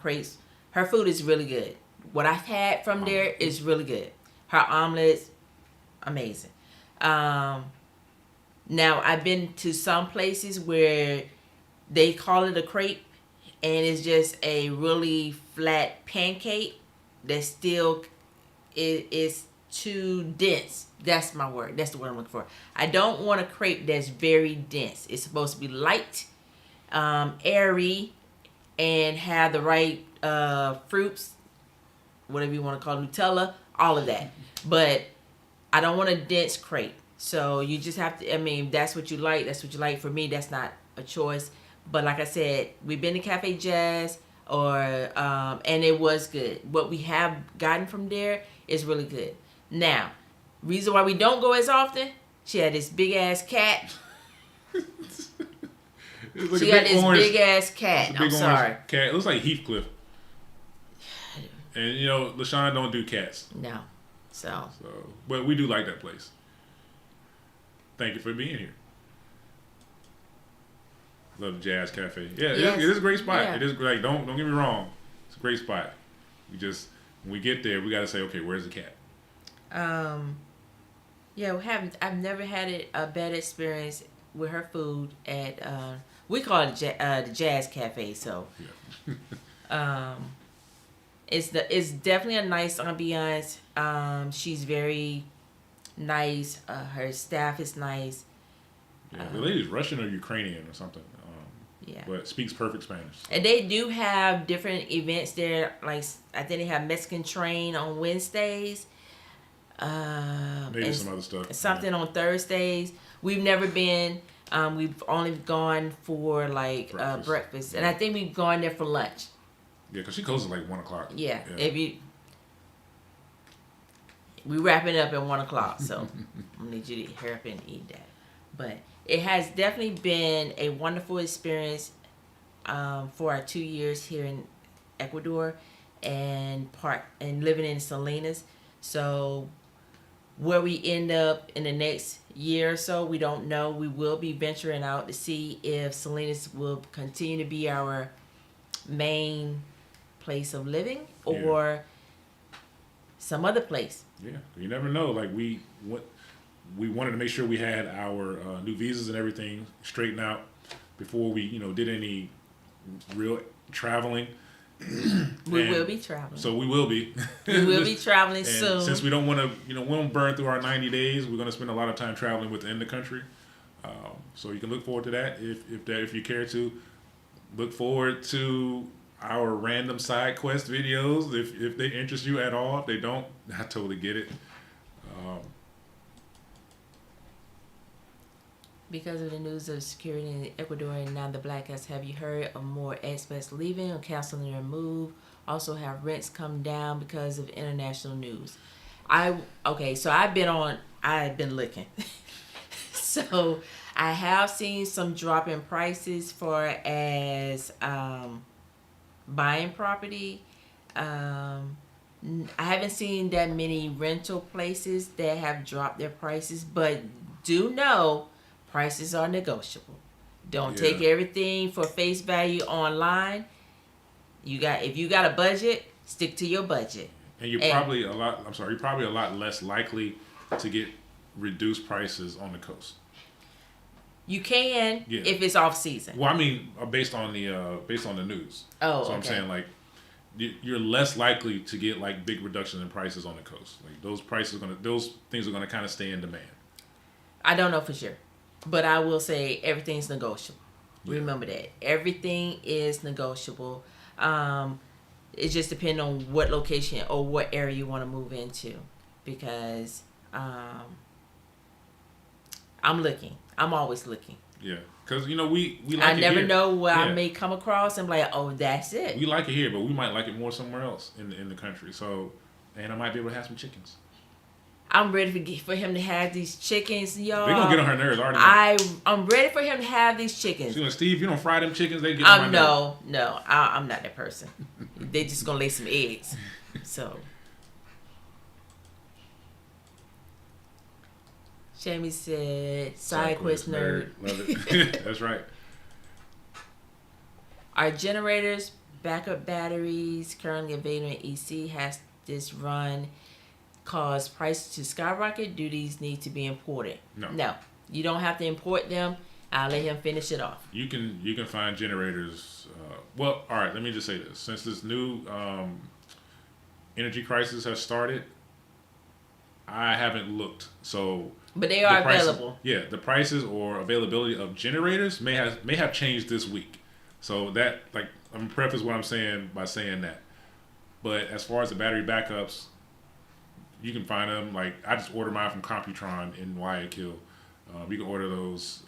crepes. Her food is really good. What I've had from there is really good. Her omelets, amazing. Now I've been to some places where they call it a crepe, and it's just a really flat pancake that still is too dense. That's my word. That's the word I'm looking for. I don't want a crepe that's very dense. It's supposed to be light, airy, and have the right fruits, whatever you want to call it, Nutella, all of that. But I don't want a dense crepe. So you just have to, that's what you like. That's what you like. For me, that's not a choice. But like I said, we've been to Cafe Jazz, and it was good. What we have gotten from there is really good. Now, reason why we don't go as often, she had this big ass cat. Like she got this big ass cat. I'm sorry. Cat. It looks like Heathcliff. And LaShawn don't do cats. No. So, but we do like that place. Thank you for being here. Love Jazz Cafe. Yeah, yes. It is a great spot. Yeah. It is great. Don't get me wrong. It's a great spot. When we get there, we got to say, okay, where's the cat? Yeah, I've never had a bad experience with her food at we call it the Jazz Cafe. So Yeah. um, it's definitely a nice ambiance. She's very nice. Her staff is nice. Yeah, the lady's Russian or Ukrainian or something. Yeah. But speaks perfect Spanish. And they do have different events there. Like I think they have Mexican Train on Wednesdays. Maybe some other stuff. Something on Thursdays. We've never been. We've only gone for like breakfast, and I think we've gone there for lunch. Yeah, because she closes at like 1:00. Yeah. If you, we wrapping up at 1:00, so I need you to hurry up and eat that. But it has definitely been a wonderful experience for our 2 years here in Ecuador and living in Salinas. So where we end up in the next year or so, we don't know. We will be venturing out to see if Salinas will continue to be our main place of living or some other place. Yeah, you never know. Like we wanted to make sure we had our new visas and everything straightened out before we did any real traveling. We will be traveling. So we will be. We will be traveling and soon. Since we don't want to, we don't burn through our 90 days. We're going to spend a lot of time traveling within the country. So you can look forward to that if you care to. Look forward to our random side quest videos if they interest you at all. If they don't, I totally get it. Because of the news of security in Ecuador and now the blackouts, have you heard of more expats leaving or canceling their move? Also, have rents come down because of international news? So I've been looking. So I have seen some drop in prices for as buying property. I haven't seen that many rental places that have dropped their prices, but do know prices are negotiable. Don't take everything for face value online. If you got a budget, stick to your budget. And you're probably a lot less likely to get reduced prices on the coast. You can if it's off season. Well, I mean, based on the news. Oh, so I'm saying like you're less likely to get like big reductions in prices on the coast. Like those things are gonna kind of stay in demand. I don't know for sure. But I will say everything's negotiable. Yeah. Remember that. Everything is negotiable. It just depends on what location or what area you want to move into. Because I'm looking. I'm always looking. Yeah. Because, we like I it never here. know what I may come across and be like, oh, that's it. We like it here, but we might like it more somewhere else in the country. So, and I might be able to have some chickens. I'm ready for him to have these chickens, y'all. They're going to get on her nerves already. I'm ready for him to have these chickens. She's like, Steve, you don't fry them chickens, they get on my nerves. No, I'm not that person. They just going to lay some eggs. So. Jamie said, side quest nerd. Love it. That's right. Our generators, backup batteries, currently available in EC, has this run cause prices to skyrocket? Do these need to be imported? No. You don't have to import them. I'll let him finish it off. You can find generators. Well, all right. Let me just say this: since this new energy crisis has started, I haven't looked. So, but they are available. Yeah, the prices or availability of generators may have changed this week. So that I'm gonna preface what I'm saying by saying that. But as far as the battery backups, you can find them. Like I just order mine from Computron in Guayaquil. You can order those.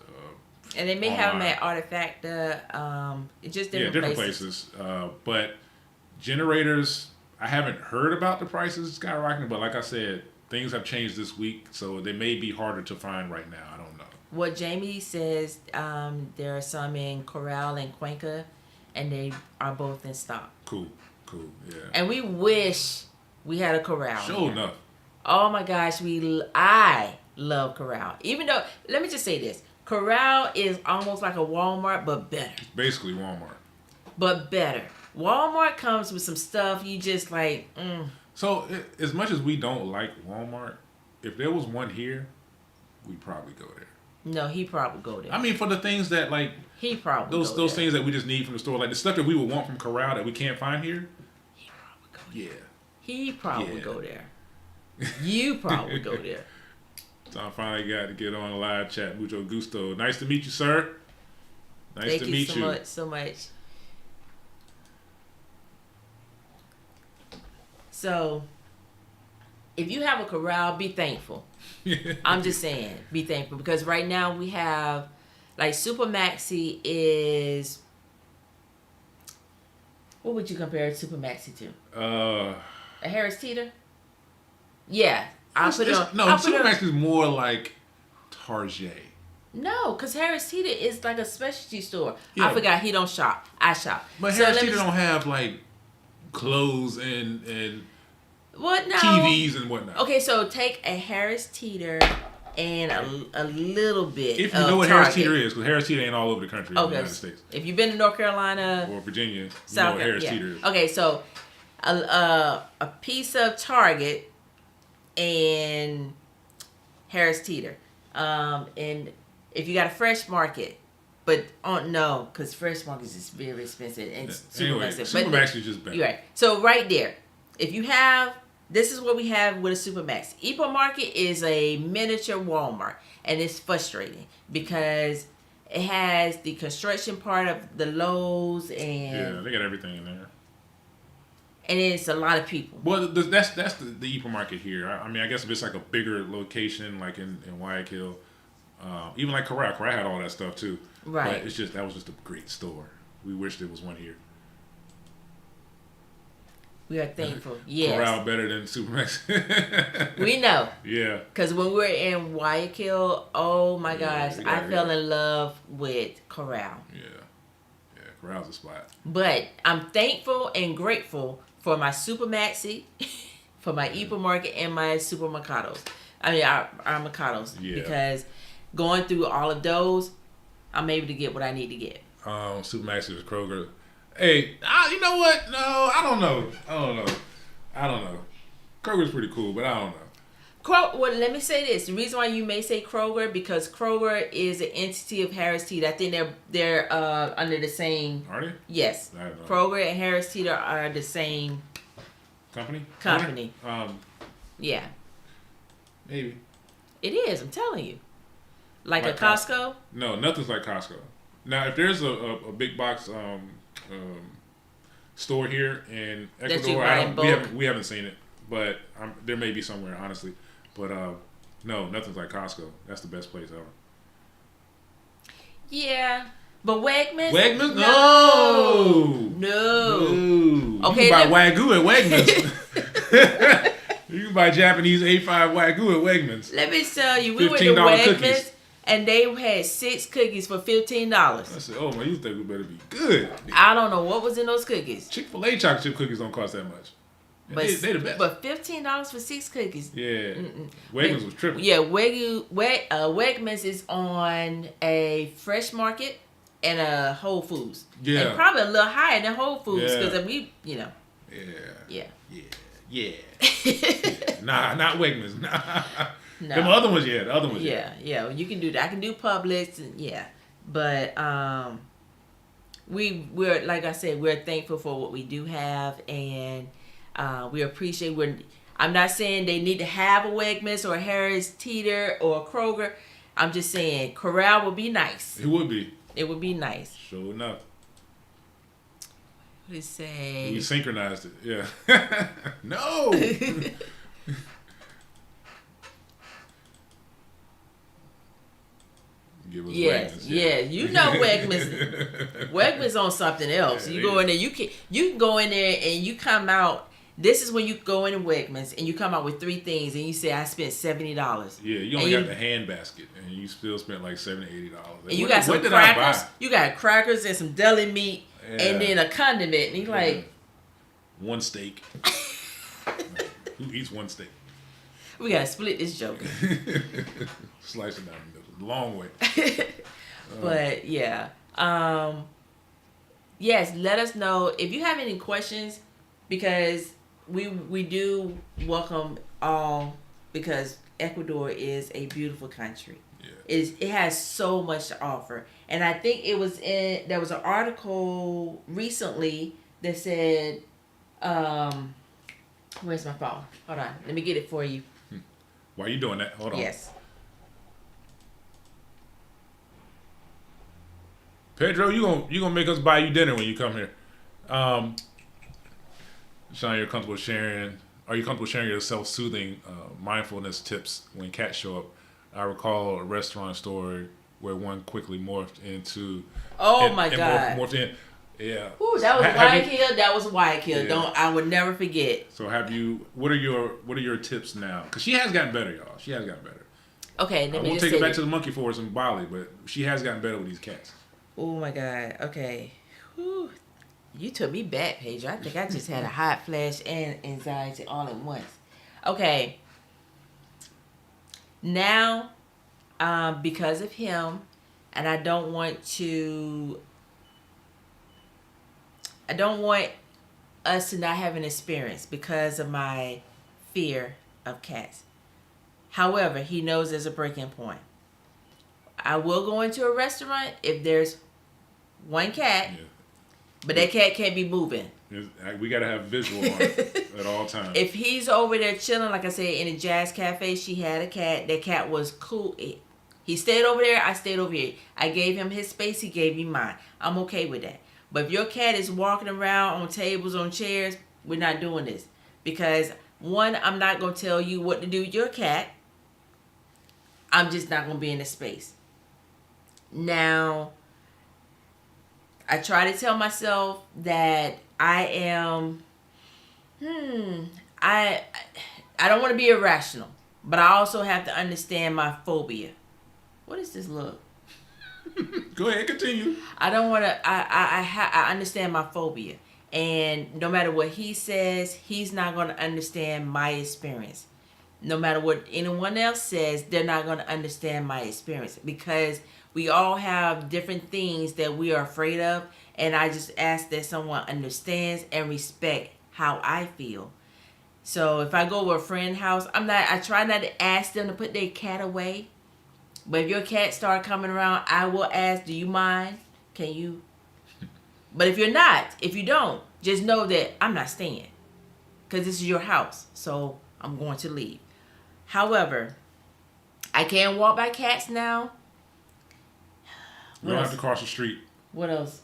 And they may online. have them at Artefacta. Just different places. But generators, I haven't heard about the prices skyrocketing. But like I said, things have changed this week, so they may be harder to find right now. I don't know. What Jamie says, there are some in Corral and Cuenca, and they are both in stock. Cool, yeah. And we wish we had a Corral. Sure enough. Oh my gosh, I love Corral. Even though, let me just say this. Corral is almost like a Walmart, but better. It's basically Walmart. But better. Walmart comes with some stuff you just like, So as much as we don't like Walmart, if there was one here, we'd probably go there. No, he probably go there. I mean, for the things that like He probably those go those there. things that we just need from the store, like the stuff that we would want from Corral that we can't find here. He probably go there. Yeah. He probably Yeah. go there. You probably go there. So I finally got to get on a live chat. Mucho gusto. Nice to meet you, sir. Nice Thank to you meet so you. much, so much. So, if you have a corral, be thankful. I'm just saying, be thankful because right now we have, like, Super Maxi is. What would you compare Super Maxi to? A Harris Teeter? Yeah, I'll put it on. No, I'll put it on- Supermax is more like Target. No, because Harris Teeter is like a specialty store. Yeah. I forgot he don't shop. I shop. But So Harris let me Teeter don't have like clothes and What now? TVs and whatnot. Okay, so take a Harris Teeter and a little bit. If you of know what Target. Harris Teeter is, because Harris Teeter ain't all over the country in the Okay, United States if you've been to North Carolina, or Virginia, you know South what Harris Carolina, Teeter is. Okay, so a piece of Target and Harris Teeter, and if you got a Fresh Market, but no, because Fresh Market is very expensive and super Anyway, expensive. Supermax is just better. You're right. So right there, if you have, this is what we have with a Supermax. Epo Market is a miniature Walmart, and it's frustrating because it has the construction part of the Lowe's and Yeah, they got everything in there. and it's a lot of people. Well, that's the Epo Market here. I mean, I guess if it's like a bigger location, like in Guayaquil, even like Corral had all that stuff too. Right. But it's just that was just a great store. We wish there was one here. We are thankful. Yes. Corral better than Supermax. We know. Yeah. Because when we were in Guayaquil, oh my gosh, we got I it. fell in love with Corral. Yeah. Yeah. Corral's a spot. But I'm thankful and grateful for my Super Maxi, for my Epo Market, and my Supermercados. I mean, our Mercados. Yeah. Because going through all of those, I'm able to get what I need to get. Supermax is Kroger. Hey, you know what? No, I don't know. Kroger's pretty cool, but I don't know. Well, let me say this. The reason why you may say Kroger, because Kroger is an entity of Harris Teeter. I think they're under the same. Are they? Yes. I don't know. Kroger and Harris Teeter are the same Company? Yeah. Maybe. It is. I'm telling you. Like Like a Costco? No, nothing's like Costco. Now, if there's a big box store here in That you Ecuador, buy in bulk? we haven't seen it, but there may be somewhere, honestly. But no, nothing's like Costco. That's the best place ever. Yeah. But Wegmans? Wegmans? No. No. Okay, You can buy Wagyu at Wegmans. You can buy Japanese A5 Wagyu at Wegmans. Let me tell you, we went to $15 Wegmans cookies. and they had 6 cookies for $15. I said, oh man, you think we better be good. I don't know what was in those cookies. Chick-fil-A chocolate chip cookies don't cost that much. But They the best. But $15 for 6 cookies. Yeah. Wegmans was tripping. Yeah, Wegmans is on a Fresh Market and a Whole Foods. Yeah. And probably a little higher than Whole Foods Yeah. because we, Yeah. Yeah. Nah, not Wegmans. Nah. No. Them other ones, yeah. The other ones, Yeah. You can do that. I can do Publix, and yeah. But we're like I said, we're thankful for what we do have, and we appreciate. I'm not saying they need to have a Wegmans or a Harris Teeter or a Kroger. I'm just saying Corral would be nice. It would be. It would be nice. Sure enough. What do you say? We synchronized it. Yeah. No. Give us Yes, Wegmans, yeah. You know Wegmans. Wegmans on something else. Yeah, You go in there. You can go in there and you come out. This is when you go into Wegmans and you come out with 3 things and you say I spent $70. Yeah, you only got the hand basket and you still spent like $70, $80. And you got some what did I crackers. buy? You got crackers and some deli meat Yeah. and then a condiment. And you're like, one steak. Who eats one steak? we gotta split this joke. Slice it down the middle. Long way. But yeah. Yes, let us know if you have any questions because we do welcome all because Ecuador is a beautiful country. Yeah. It has so much to offer, and I think there was an article recently that said, where's my phone? Hold on, let me get it for you. Why are you doing that? Hold on. Yes. Pedro, you gonna make us buy you dinner when you come here. Sean, you're comfortable sharing. Are you comfortable sharing your self-soothing mindfulness tips when cats show up? I recall a restaurant story where one quickly morphed into. My God! Morphed in. Yeah. Ooh, that was Wyatt Hill. That was Wyatt Hill. Yeah. I would never forget. So have you? What are your tips now? Because she has gotten better, y'all. She has gotten better. Okay, I won't take it back to the monkey forest in Bali, but she has gotten better with these cats. Oh my God. Okay. Whew. You took me back, Pedro. I think I just had a hot flash and anxiety all at once. Okay. Now, because of him, and I don't want us to not have an experience because of my fear of cats. However, he knows there's a breaking point. I will go into a restaurant if there's one cat, but that cat can't be moving. We got to have visual on it at all times. If he's over there chilling, like I said, in a jazz cafe, she had a cat. That cat was cool. He stayed over there. I stayed over here. I gave him his space. He gave me mine. I'm okay with that. But if your cat is walking around on tables, on chairs, we're not doing this. Because, one, I'm not going to tell you what to do with your cat. I'm just not going to be in the space. Now, I try to tell myself that I am, I don't want to be irrational, but I also have to understand my phobia. What is this look? Go ahead, continue. I don't want to, I understand my phobia. And no matter what he says, he's not going to understand my experience. No matter what anyone else says, they're not going to understand my experience because we all have different things that we are afraid of. And I just ask that someone understands and respect how I feel. So if I go to a friend's house, I try not to ask them to put their cat away. But if your cat start coming around, I will ask, do you mind? Can you? But if you don't, just know that I'm not staying. Because this is your house. So I'm going to leave. However, I can't walk by cats now. You don't have to cross the street. What else?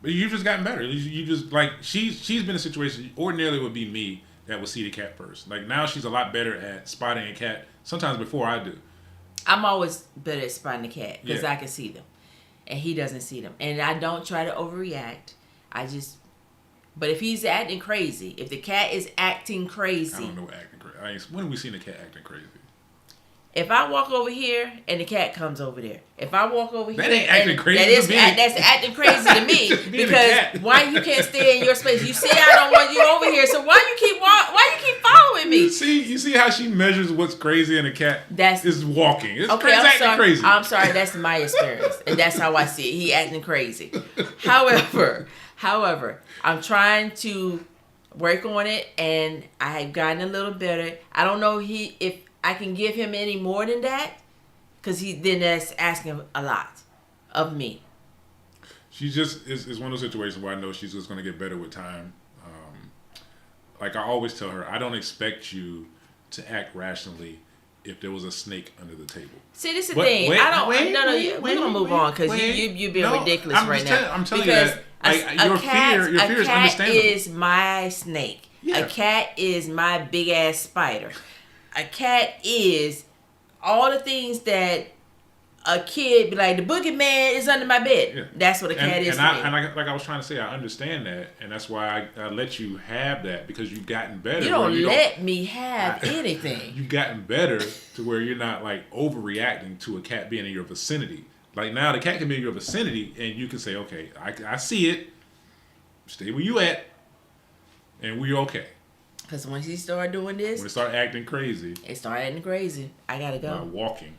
But you've just gotten better. You just like she's been in a situation ordinarily it would be me that would see the cat first. Like now she's a lot better at spotting a cat. Sometimes before I do. I'm always better at spotting the cat because I can see them, and he doesn't see them. And I don't try to overreact. But if he's acting crazy, if the cat is acting crazy, I don't know acting crazy. When have we seen a cat acting crazy? If I walk over here and the cat comes over there, if I walk over here, that ain't acting crazy. That's acting crazy to me because why you can't stay in your space? You see, I don't want you over here, so why you keep following me? You see how she measures what's crazy in a cat? Is walking. It's okay. acting crazy. I'm sorry. That's my experience, and that's how I see it. He acting crazy. However, I'm trying to work on it, and I have gotten a little better. I don't know if I can give him any more than that, because then that's asking a lot of me. She just is one of those situations where I know she's just going to get better with time. Like I always tell her, I don't expect you to act rationally if there was a snake under the table. See, this is the thing. We're going to move on because you're being ridiculous right now. I'm telling you that your fear is understandable. A cat is my snake. Yeah. A cat is my big ass spider. A cat is all the things that a kid be like, the boogeyman is under my bed. Yeah. That's what a cat is to me. And like I was trying to say, I understand that. And that's why I let you have that because you've gotten better. You don't let me have anything. You've gotten better to where you're not like overreacting to a cat being in your vicinity. Like now the cat can be in your vicinity and you can say, okay, I see it. Stay where you at. And we're okay. Because once he started doing this, when it started acting crazy, I gotta go. Walking.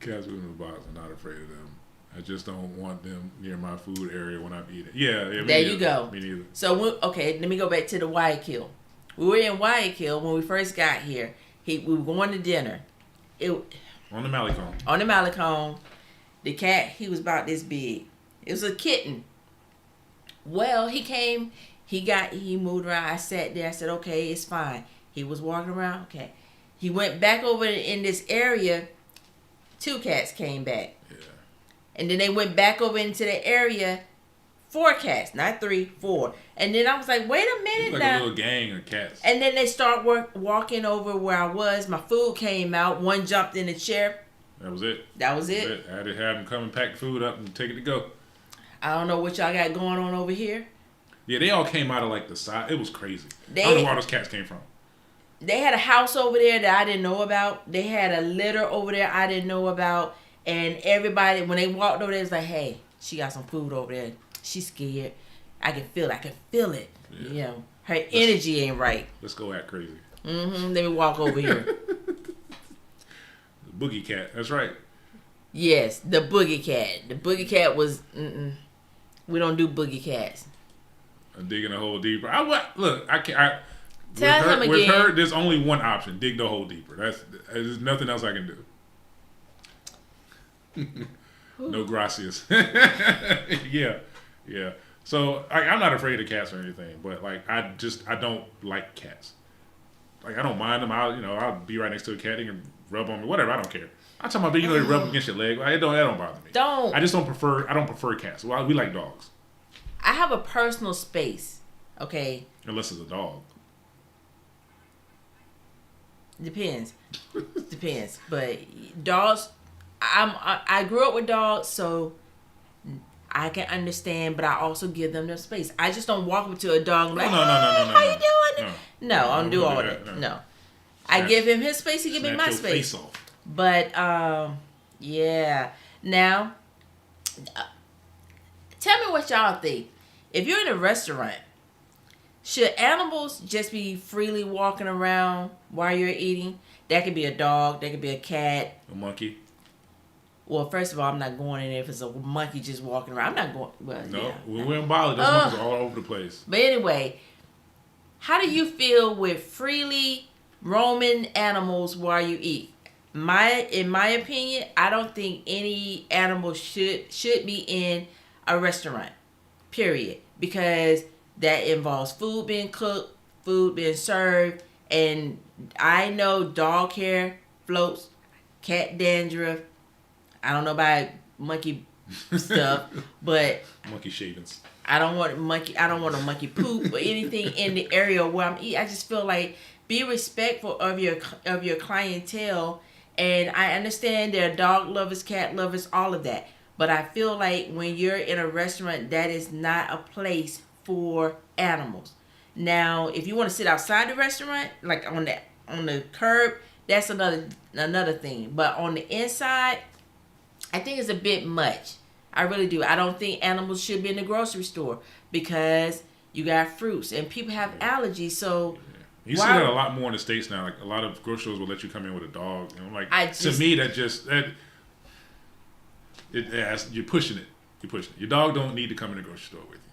Cats within the box. I'm not afraid of them. I just don't want them near my food area when I'm eating. Yeah, me there neither. you go. Me neither. So okay, let me go back to the Guayaquil. We were in Guayaquil when we first got here. We were going to dinner. On the Malecon. On the Malecon, the cat, he was about this big. It was a kitten. Well, he came, he moved around. I sat there. I said, okay, it's fine. He was walking around. Okay. He went back over in this area. 2 cats came back. Yeah. And then they went back over into the area. 4 cats, not 3, 4. And then I was like, wait a minute like now. a little gang of cats. And then they start walking over where I was. My food came out. One jumped in the chair. That was it. That was it. I had to have them come and pack the food up and take it to go. I don't know what y'all got going on over here. Yeah, they all came out of like the side. It was crazy. I don't know where those cats came from. They had a house over there that I didn't know about. They had a litter over there I didn't know about. And everybody, when they walked over there, was like, hey, she got some food over there. She's scared. I can feel it. Yeah. You know, her energy ain't right. Let's go act crazy. Let me walk over here. The boogie cat. That's right. Yes, the boogie cat. The boogie cat was, we don't do boogie cats. I'm digging a hole deeper. Tell him again. With her, there's only one option: dig the hole deeper. There's nothing else I can do. No gracias. Yeah. So I'm not afraid of cats or anything, but like I don't like cats. Like I don't mind them. I'll be right next to a cat. They can rub on me, whatever. I don't care. I'm talking about they rub against your leg. That don't bother me. I just don't prefer. I don't prefer cats. Well, we like dogs. I have a personal space. Okay. Unless it's a dog. Depends. But dogs, I grew up with dogs, so I can understand, but I also give them their space. I just don't walk up to a dog and be like, no, how you doing? No, I don't do all that. No. I give him his space, he give me my space. Face off. But yeah. Now, tell me what y'all think. If you're in a restaurant, should animals just be freely walking around while you're eating? That could be a dog. That could be a cat. A monkey. Well, first of all, I'm not going in there if it's a monkey just walking around. I'm not going. Well, no, yeah. when we're in Bali, those monkeys are all over the place. But anyway, how do you feel with freely roaming animals while you eat? In my opinion, I don't think any animal should be in a restaurant. Period. Because that involves food being cooked, food being served, and I know dog hair floats, cat dandruff. I don't know about monkey stuff, but monkey shavings. I don't want a monkey poop or anything in the area where I'm eating. I just feel like be respectful of your clientele, and I understand there are dog lovers, cat lovers, all of that. But I feel like when you're in a restaurant, that is not a place for animals. Now, if you want to sit outside the restaurant, like on the curb, that's another thing. But on the inside, I think it's a bit much. I really do. I don't think animals should be in the grocery store because you got fruits and people have allergies. So you see that a lot more in the States now. Like a lot of grocery stores will let you come in with a dog. And I'm like, to me, you're pushing it. Your dog don't need to come in the grocery store with you.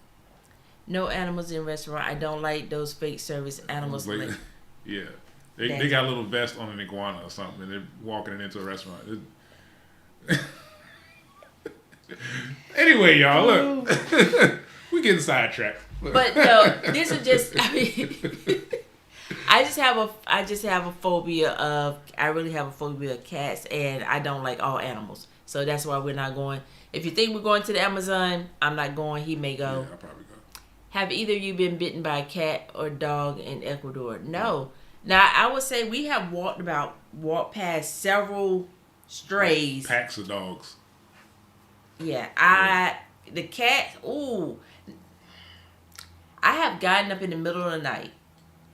No animals in restaurant. I don't like those fake service animals. Yeah. They got a little vest on an iguana or something and they're walking it into a restaurant. Anyway, y'all, look. We getting sidetracked. But no, this is just, I really have a phobia of cats, and I don't like all animals. So that's why we're not going. If you think we're going to the Amazon, I'm not going. He may go. Yeah, I'll probably go. Have either of you been bitten by a cat or dog in Ecuador? No. Now, I would say we have walked past several strays. Packs of dogs. Yeah, the cat, ooh. I have gotten up in the middle of the night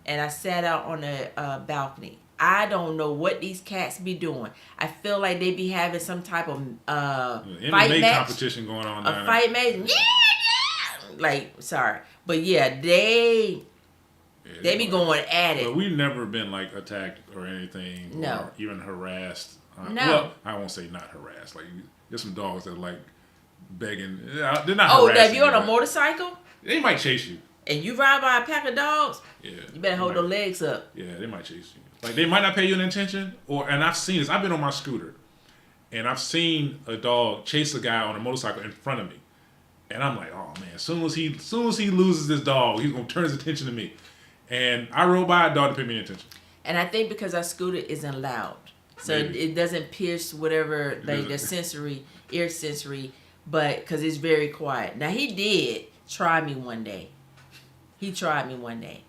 and I sat out on the balcony. I don't know what these cats be doing. I feel like they be having some type of fight match. Competition going on. A fight match. Yeah. Like, sorry. But yeah, they be going at it. But we've never been like attacked or anything. No. Or even harassed. No. Well, I won't say not harassed. Like, there's some dogs that like begging. They're not Oh, harassing if you're on a but motorcycle they might chase you. and you ride by a pack of dogs, Yeah, you better hold those legs up. Yeah, they might chase you. Like they might not pay you an attention, and I've seen this. I've been on my scooter, and I've seen a dog chase a guy on a motorcycle in front of me, and I'm like, oh man, as soon as he loses this dog, he's gonna turn his attention to me. And I rode by a dog to pay me attention. And I think because our scooter isn't loud, so it doesn't pierce whatever like the ear sensory, but because it's very quiet. Now he did try me one day. He tried me one day.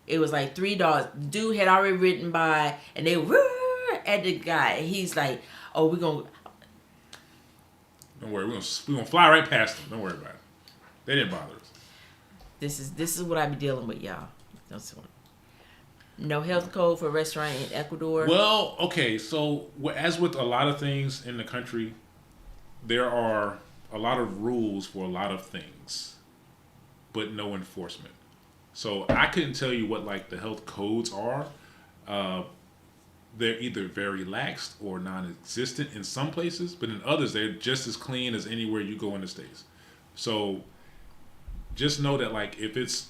It was like 3 dogs. Dude had already ridden by, and they were at the guy, and he's like, "Oh, we're gonna." Don't worry, we're gonna fly right past them. Don't worry about it. They didn't bother us. This is what I be dealing with, y'all. No health code for restaurant in Ecuador. Well, okay, so as with a lot of things in the country, there are a lot of rules for a lot of things, but no enforcement. So I couldn't tell you what like the health codes are. They're either very lax or non-existent in some places, but in others they're just as clean as anywhere you go in the States. So just know that like if it's,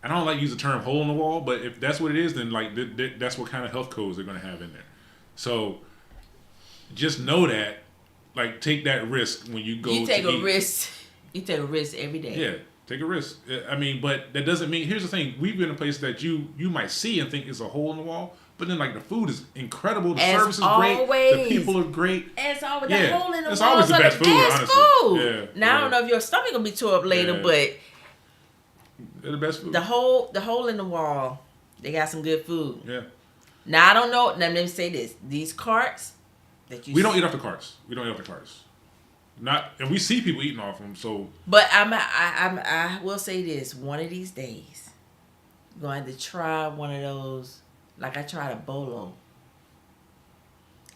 I don't like to use the term hole in the wall, but if that's what it is, then like that's what kind of health codes they're going to have in there. So just know that, like, take that risk when you go. You take a risk. You take a risk every day. Yeah, take a risk. I mean, but that doesn't mean. Here's the thing: we've been in a place that you might see and think it's a hole in the wall, but then like the food is incredible, the service is great, the people are great. As always, the hole in the wall. It's always the best food, honestly. Yeah. Now I don't know if your stomach gonna be tore up later, but. They're the best food. The hole in the wall, they got some good food. Yeah. Now I don't know. Now let me say this: these carts that you don't eat off the carts. We don't eat off the carts. Not, and we see people eating off them. So, but I will say this: one of these days, I'm going to try one of those. Like I tried a bolo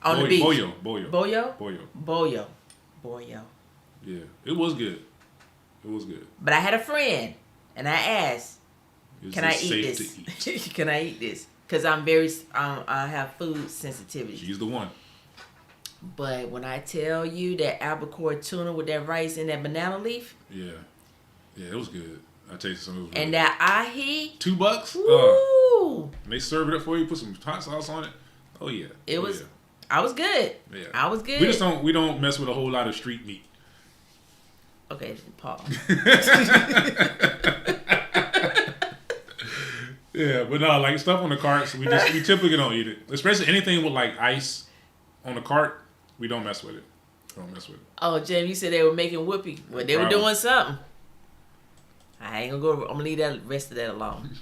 on the beach. Boyo. Yeah, it was good. It was good. But I had a friend. And I asked, "Can I eat this? Eat? Can I eat this? Because I have food sensitivity." She's the one. But when I tell you that albacore tuna with that rice and that banana leaf, yeah, it was good. I tasted some of it. And that ahi, $2. Woo! And they serve it up for you. Put some hot sauce on it. Oh yeah, it was. Yeah. I was good. Yeah, I was good. We don't mess with a whole lot of street meat. Okay, pause. Yeah, but no, like stuff on the carts, we typically don't eat it. Especially anything with like ice on the cart, we don't mess with it. Oh, Jim, you said they were making whoopee. Well, they were doing something. I ain't gonna go. I'm gonna leave that rest of that alone.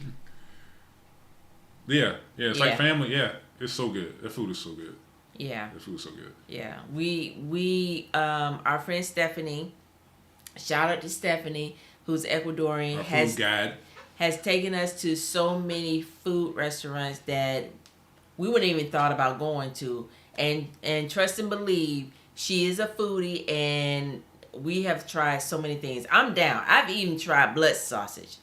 Yeah, it's like family. Yeah, it's so good. The food is so good. Yeah, the food is so good. Yeah, we our friend Stephanie. Shout out to Stephanie, who's Ecuadorian. Our food guide. Has taken us to so many food restaurants that we wouldn't even thought about going to. And trust and believe, she is a foodie, and we have tried so many things. I'm down. I've even tried blood sausage.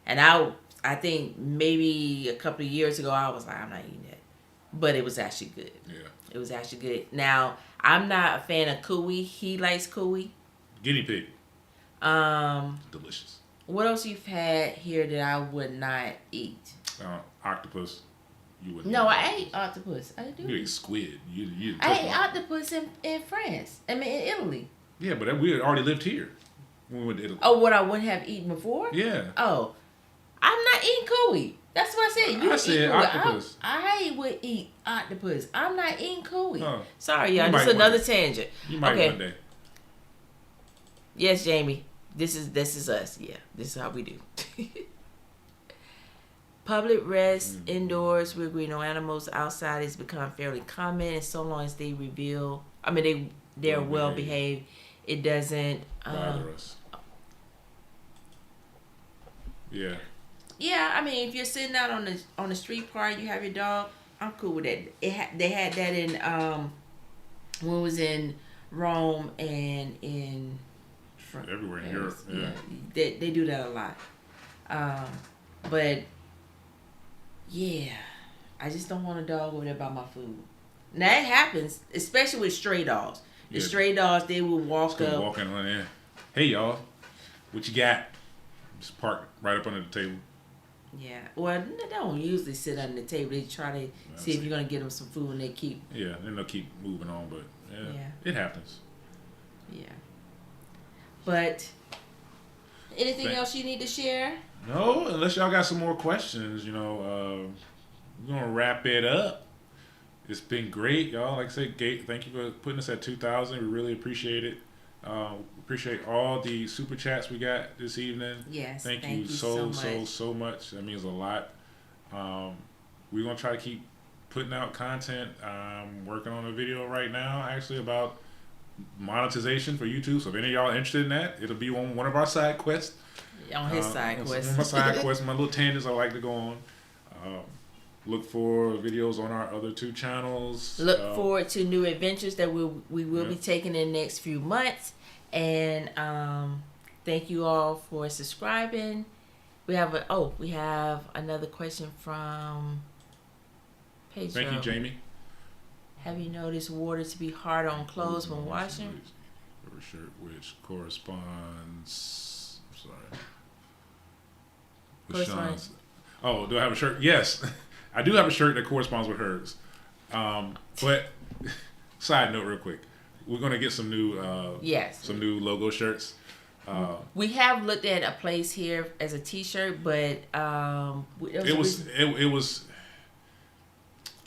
And I think maybe a couple of years ago, I was like, I'm not eating that. But it was actually good. Yeah. It was actually good. Now, I'm not a fan of cuy. He likes cuy. Guinea pig. Delicious. What else you've had here that I would not eat? Octopus. You wouldn't. No, I ate octopus. I do. You ate squid. I ate octopus in France. I mean, in Italy. Yeah, but we had already lived here when we went to Italy. Oh, what I wouldn't have eaten before? Yeah. Oh, I'm not eating cuy. That's what I said. I said octopus. I would eat octopus. I'm not eating cuy. Oh. Sorry, y'all. This is another tangent. You might one day. Yes, Jamie. This is us. Yeah, this is how we do. Public rest indoors with no animals outside has become fairly common, and so long as they they're well behaved, it doesn't bother us. Yeah. Yeah, I mean, if you're sitting out on the street part, you have your dog. I'm cool with that. They had that in when it was in Rome and in everywhere in Europe. Yeah. They do that a lot. But yeah, I just don't want a dog over there by my food. Now it happens, especially with stray dogs. The Yeah. stray dogs, they will walk Just up. walking on in. Hey y'all, what you got? Just park right up under the table. Yeah. Well, they don't usually sit under the table. They try to see if you're gonna get them some food, and they keep. Yeah, and they'll keep moving on, but Yeah. it happens. Yeah. But anything else you need to share? No, unless y'all got some more questions, we're gonna wrap it up. It's been great, y'all. Like I said, thank you for putting us at 2,000. We really appreciate it. Appreciate all the super chats we got this evening. Yes. Thank you so much. That means a lot. We're gonna try to keep putting out content. I'm working on a video right now, actually, about monetization for YouTube. So if any of y'all are interested in that, it'll be on one of our side quests. On his side quest. On my side quests, my little tangents I like to go on. Look for videos on our other 2 channels. Look forward to new adventures that we will be taking in the next few months. And thank you all for subscribing. We have another question from Pedro. Thank you, Jamie. Have you noticed water to be hard on clothes when washing? For a shirt which corresponds. I'm sorry. Corresponds. Oh, do I have a shirt? Yes, I do have a shirt that corresponds with hers. But side note, real quick, we're gonna get some new some new logo shirts. We have looked at a place here as a T-shirt, but it was.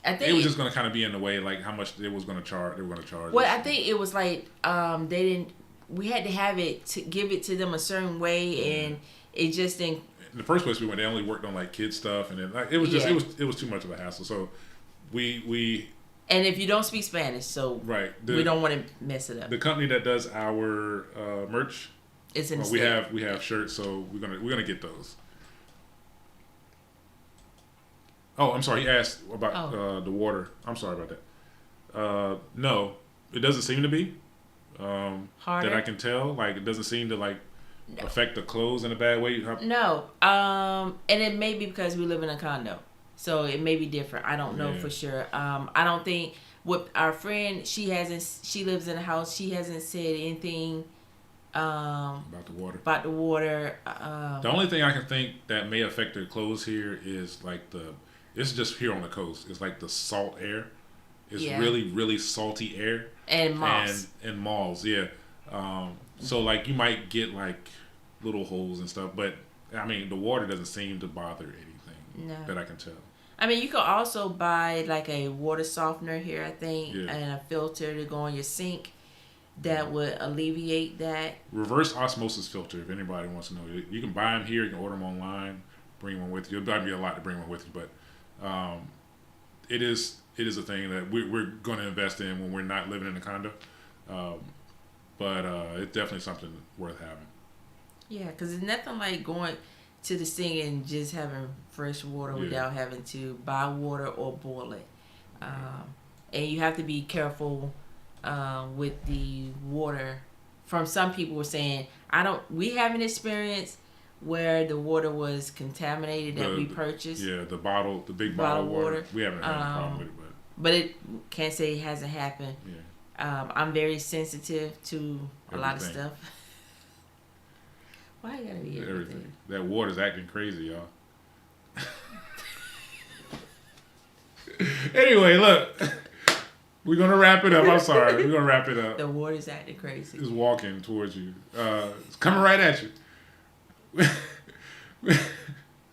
I think it was just gonna kind of be in the way, like how much it was gonna charge. They were gonna charge. Well, I think it was like they didn't. We had to have it to give it to them a certain way, and it just didn't. In the first place we went, they only worked on like kid stuff, and then like it was just it was too much of a hassle. So we and if you don't speak Spanish, so we don't want to mess it up. The company that does our merch, it's in we have shirts, so we're gonna get those. Oh, I'm sorry. You asked about the water. I'm sorry about that. No, it doesn't seem to be harder that I can tell. Like it doesn't seem to affect the clothes in a bad way. No, and it may be because we live in a condo, so it may be different. I don't know for sure. I don't think with our friend, she lives in a house. She hasn't said anything about the water. The only thing I can think that may affect their clothes here is it's just here on the coast. It's like the salt air. It's really, really salty air. And moss. And malls, yeah. So you might get little holes and stuff, but I mean the water doesn't seem to bother anything that I can tell. I mean, you could also buy a water softener here, I think, and a filter to go on your sink that would alleviate that. Reverse osmosis filter, if anybody wants to know. You can buy them here, you can order them online, bring one with you. It'll probably be a lot to bring one with you, but it is a thing that we're going to invest in when we're not living in a condo. But it's definitely something worth having. Yeah, because it's nothing like going to the sink and just having fresh water without having to buy water or boil it. And you have to be careful with the water. From some people were saying, we haven't experienced where the water was contaminated that we purchased. Yeah, the big bottle of water. We haven't had a problem with it, but it can't say it hasn't happened. Yeah. I'm very sensitive to a lot of stuff. Why you gotta be everything? That water's acting crazy, y'all. Anyway, look. We're gonna wrap it up. I'm sorry. We're gonna wrap it up. The water's acting crazy. It's walking towards you. It's coming right at you.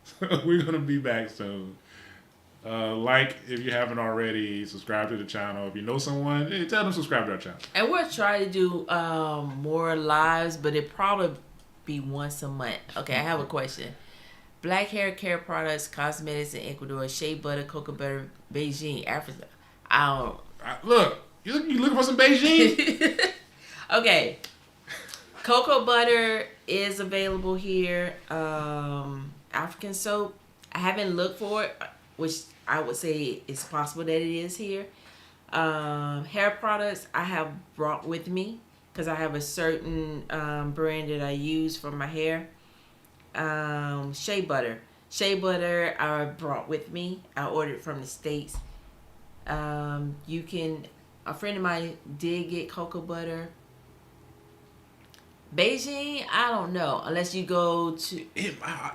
So we're gonna be back soon. If you haven't already, subscribe to the channel. If you know someone, tell them to subscribe to our channel. And we'll try to do more lives, but it probably be once a month. Okay, I have a question. Black hair care products, cosmetics in Ecuador, shea butter, cocoa butter, Beijing, Africa. Look, you looking for some Beijing? Okay. Cocoa butter is available here. African soap, I haven't looked for it, which I would say it's possible that it is here. Hair products I have brought with me because I have a certain brand that I use for my hair. Shea butter I brought with me. I ordered from the States. You can a friend of mine did get cocoa butter. Beijing, I don't know. Unless you go to,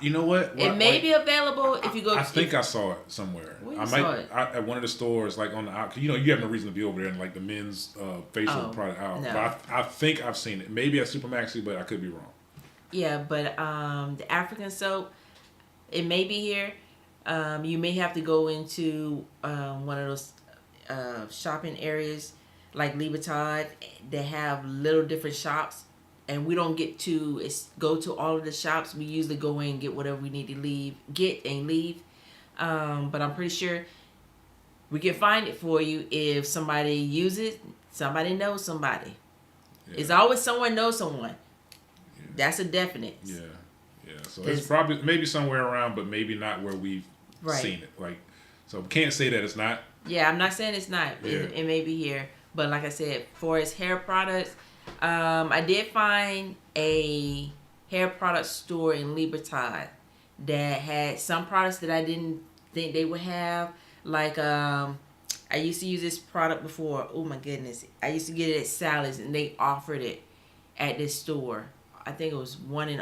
you know what? it may be available if you go. I think I saw it somewhere. Where you I saw it? At one of the stores, like on the out. You know, you have no reason to be over there in like the men's facial product aisle. No. But I think I've seen it. Maybe at Supermaxi, but I could be wrong. Yeah, but the African soap, it may be here. You may have to go into one of those shopping areas like Libertad. They have little different shops, and we don't get to go to all of the shops. We usually go in and get whatever we need to get and leave. But I'm pretty sure we can find it for you if somebody uses it. Somebody knows somebody. Yeah. It's always someone knows someone. Yeah. That's a definite. Yeah. So it's probably maybe somewhere around, but maybe not where we've seen it. Like, so we can't say that it's not. Yeah, I'm not saying it's not. Yeah. It may be here, but like I said, for its hair products, I did find a hair product store in Libertad that had some products that I didn't think they would have. Like, I used to use this product before. Oh my goodness, I used to get it at Sally's, and they offered it at this store. I think it was one and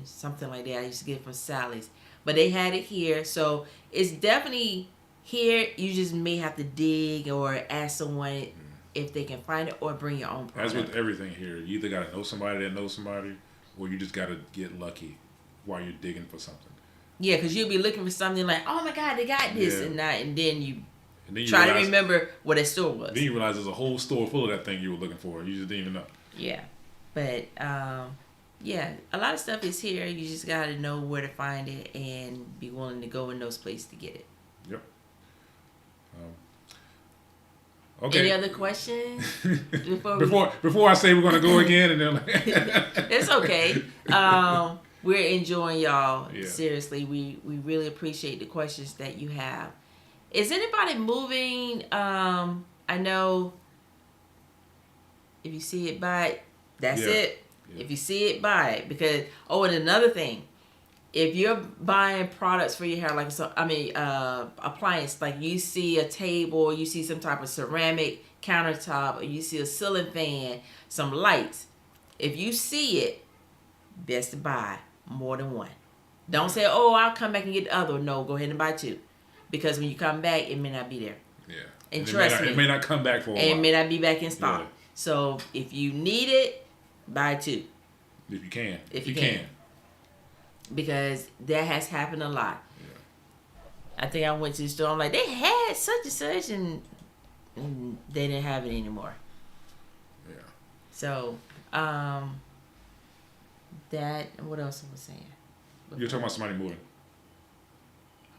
something like that. I used to get it from Sally's, but they had it here, so it's definitely here. You just may have to dig or ask someone if they can find it, or bring your own product. As with everything here, you either got to know somebody that knows somebody, or you just got to get lucky while you're digging for something. Yeah, because you'll be looking for something like, oh my God, they got this, and then you try to remember what that store was. Then you realize there's a whole store full of that thing you were looking for. You just didn't even know. Yeah, but yeah, a lot of stuff is here. You just got to know where to find it and be willing to go in those places to get it. Yep. Okay. Any other questions before I say we're gonna go again, and then it's okay. We're enjoying y'all. Yeah. Seriously, we really appreciate the questions that you have. Is anybody moving? I know if you see it, buy it. That's it. Yeah. If you see it, buy it. Because and another thing, if you're buying products for your hair, like appliance, like you see a table, you see some type of ceramic countertop, or you see a ceiling fan, some lights. If you see it, best to buy more than one. Don't say, I'll come back and get the other. No, go ahead and buy two. Because when you come back, it may not be there. Yeah. And trust me. It may not come back for a while. And it may not be back in stock. Yeah. So if you need it, buy two. If you can. If you can. Because that has happened a lot. Yeah. I think I went to the store, I'm like, they had such and such, and they didn't have it anymore. Yeah. So, what else I was saying? You're talking about somebody moving.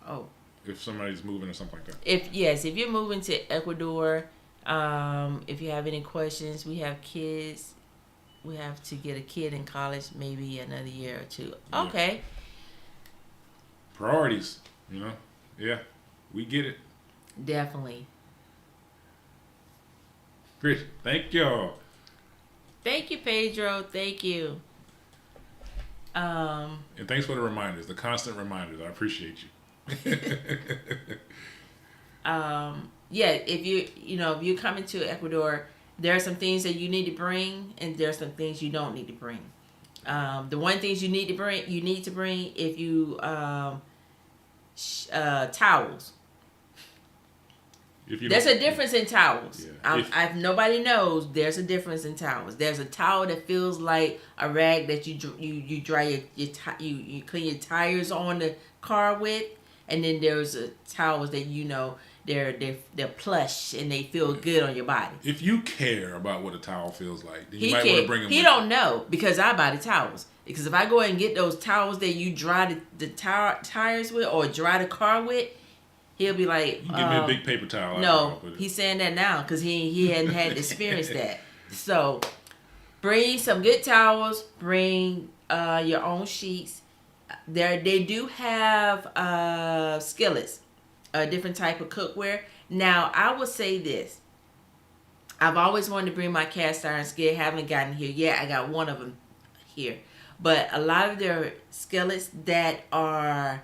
Oh. If somebody's moving or something like that. If you're moving to Ecuador, if you have any questions, we have kids. We have to get a kid in college, maybe another year or two. Yeah. Okay. Priorities, Yeah, we get it. Definitely. Great. Thank y'all. Thank you, Pedro. Thank you. And thanks for the reminders, the constant reminders. I appreciate you. Yeah, if you're coming to Ecuador, there are some things that you need to bring, and there are some things you don't need to bring. The one things you need to bring if you towels. There's a difference in towels. Yeah. Nobody knows there's a difference in towels. There's a towel that feels like a rag that you dry you clean your tires on the car with, and then there's a towels that they're plush and they feel good on your body. If you care about what a towel feels like, then you might want to bring them. He don't know, because I buy the towels. Because if I go and get those towels that you dry the tires with or dry the car with, he'll be like, "You give me a big paper towel." No, he's saying that now because he hadn't had experienced that. So bring some good towels. Bring your own sheets. They do have skillets, a different type of cookware. Now I will say this: I've always wanted to bring my cast iron skillet. Haven't gotten here yet. I got one of them here, but a lot of their skillets that are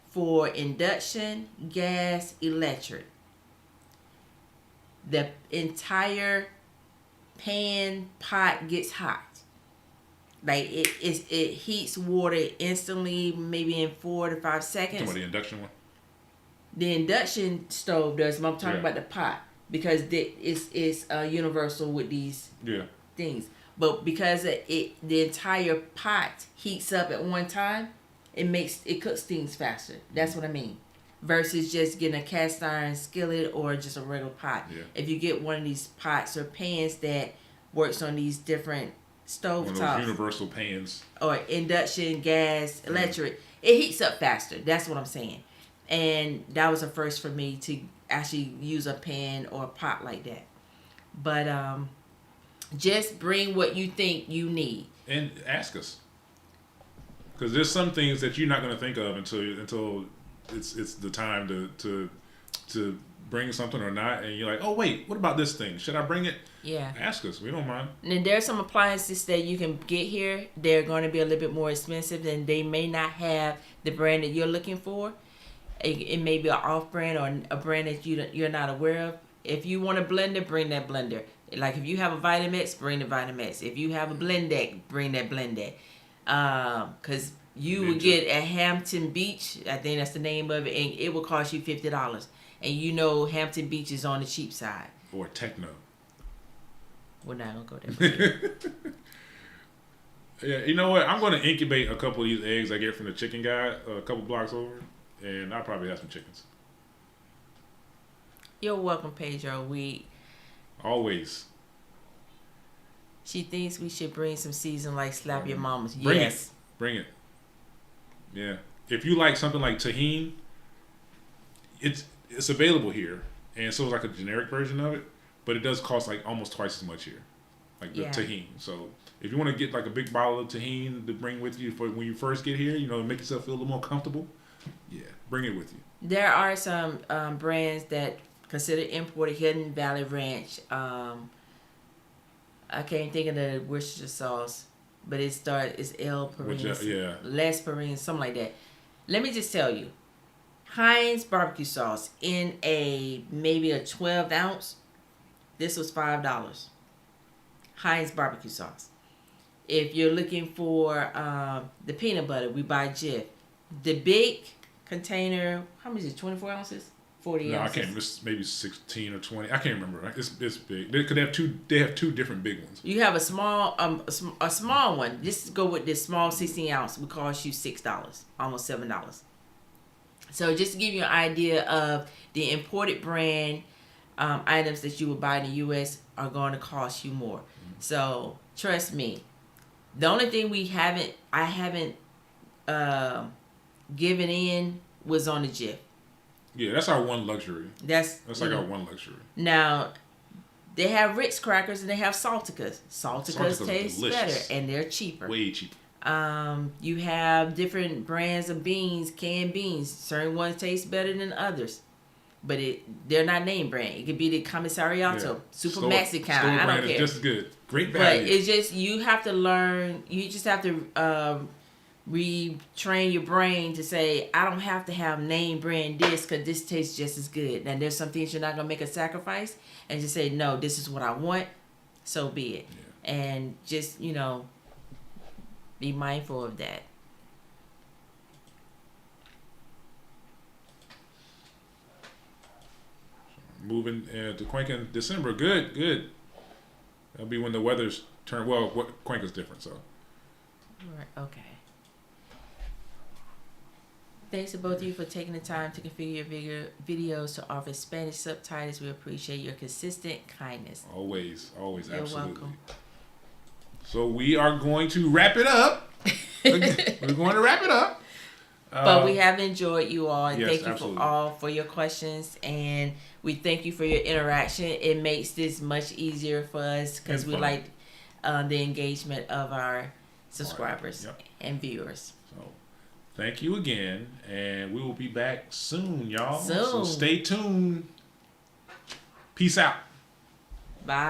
for induction, gas, electric, the entire pan pot gets hot. Like it heats water instantly, maybe in 4 to 5 seconds. Talking about the induction one. The induction stove does, but I'm talking Yeah. about the pot because it's universal with these things. But because the entire pot heats up at one time, it cooks things faster. That's what I mean. Versus just getting a cast iron skillet or just a regular pot. Yeah. If you get one of these pots or pans that works on these different stove One of tops those universal pans or induction, gas, electric, it heats up faster. That's what I'm saying. And that was a first for me to actually use a pan or a pot like that. But just bring what you think you need and ask us, because there's some things that you're not going to think of until it's the time to bring something or not, and you're like, oh wait, what about this thing? Should I bring it? Yeah. Ask us. We don't mind. And then there's some appliances that you can get here. They're going to be a little bit more expensive, and they may not have the brand that you're looking for. It may be an off-brand or a brand that you're not aware of. If you want a blender, bring that blender. Like if you have a Vitamix, bring the Vitamix. If you have a blend deck, bring that blend deck. Because you would get a Hampton Beach, I think that's the name of it, and it will cost you $50. And you know Hampton Beach is on the cheap side. Or Techno. We're not going to go there. Yeah, you know what? I'm going to incubate a couple of these eggs I get from the chicken guy a couple blocks over, and I'll probably have some chickens. You're welcome, Pedro. Always. She thinks we should bring some season like Slap Your Mamas. Bring Yes. Bring it. Yeah. If you like something like tahini, it's available here, and so it's like a generic version of it, but it does cost like almost twice as much here, like the tahini. So if you want to get like a big bottle of tahini to bring with you for when you first get here, make yourself feel a little more comfortable. Yeah, bring it with you. There are some brands that consider imported. Hidden Valley Ranch. I can't think of the Worcestershire sauce, but it's El Perrine, Les Perrine, something like that. Let me just tell you, Heinz barbecue sauce in maybe a 12 ounce. This was $5. Heinz barbecue sauce. If you're looking for the peanut butter, we buy Jif. The big container, how much is it? 24 ounces? 40 ounces? I can't. It's maybe 16 or 20. I can't remember. It's big. They have two different big ones. You have a small one. Just go with this small 16 ounce. Would cost you $6, almost $7. So just to give you an idea of the imported brand items that you would buy in the U.S. are going to cost you more. Mm-hmm. So trust me. The only thing I haven't given in was on the Jif. Yeah, that's our one luxury. That's like our one luxury. Now, they have Ritz crackers and they have Salticas. Salticas taste delicious. better and they're cheaper. Way cheaper. You have different brands of beans, canned beans. Certain ones taste better than others. But they're not name brand. It could be the Commissariato, Super Maxi kind. I don't care. Just as good. Great value. But it's just, you have to learn, you just have to retrain your brain to say, I don't have to have name brand this because this tastes just as good. Now, there's some things you're not going to make a sacrifice and just say, no, this is what I want, so be it. Yeah. And just, be mindful of that. Moving to Cuenca in December. Good. That'll be when the weather's turn. Well, Cuenca's different, so. Right, okay. Thanks to both of you for taking the time to configure your videos to offer Spanish subtitles. We appreciate your consistent kindness. Always, You're absolutely. welcome. So we are going to wrap it up. We're going to wrap it up. But we have enjoyed you all, and thank you absolutely. for your questions, and we thank you for your interaction. It makes this much easier for us because we like the engagement of our subscribers and viewers. So thank you again, and we will be back soon, y'all. Soon. So stay tuned. Peace out. Bye.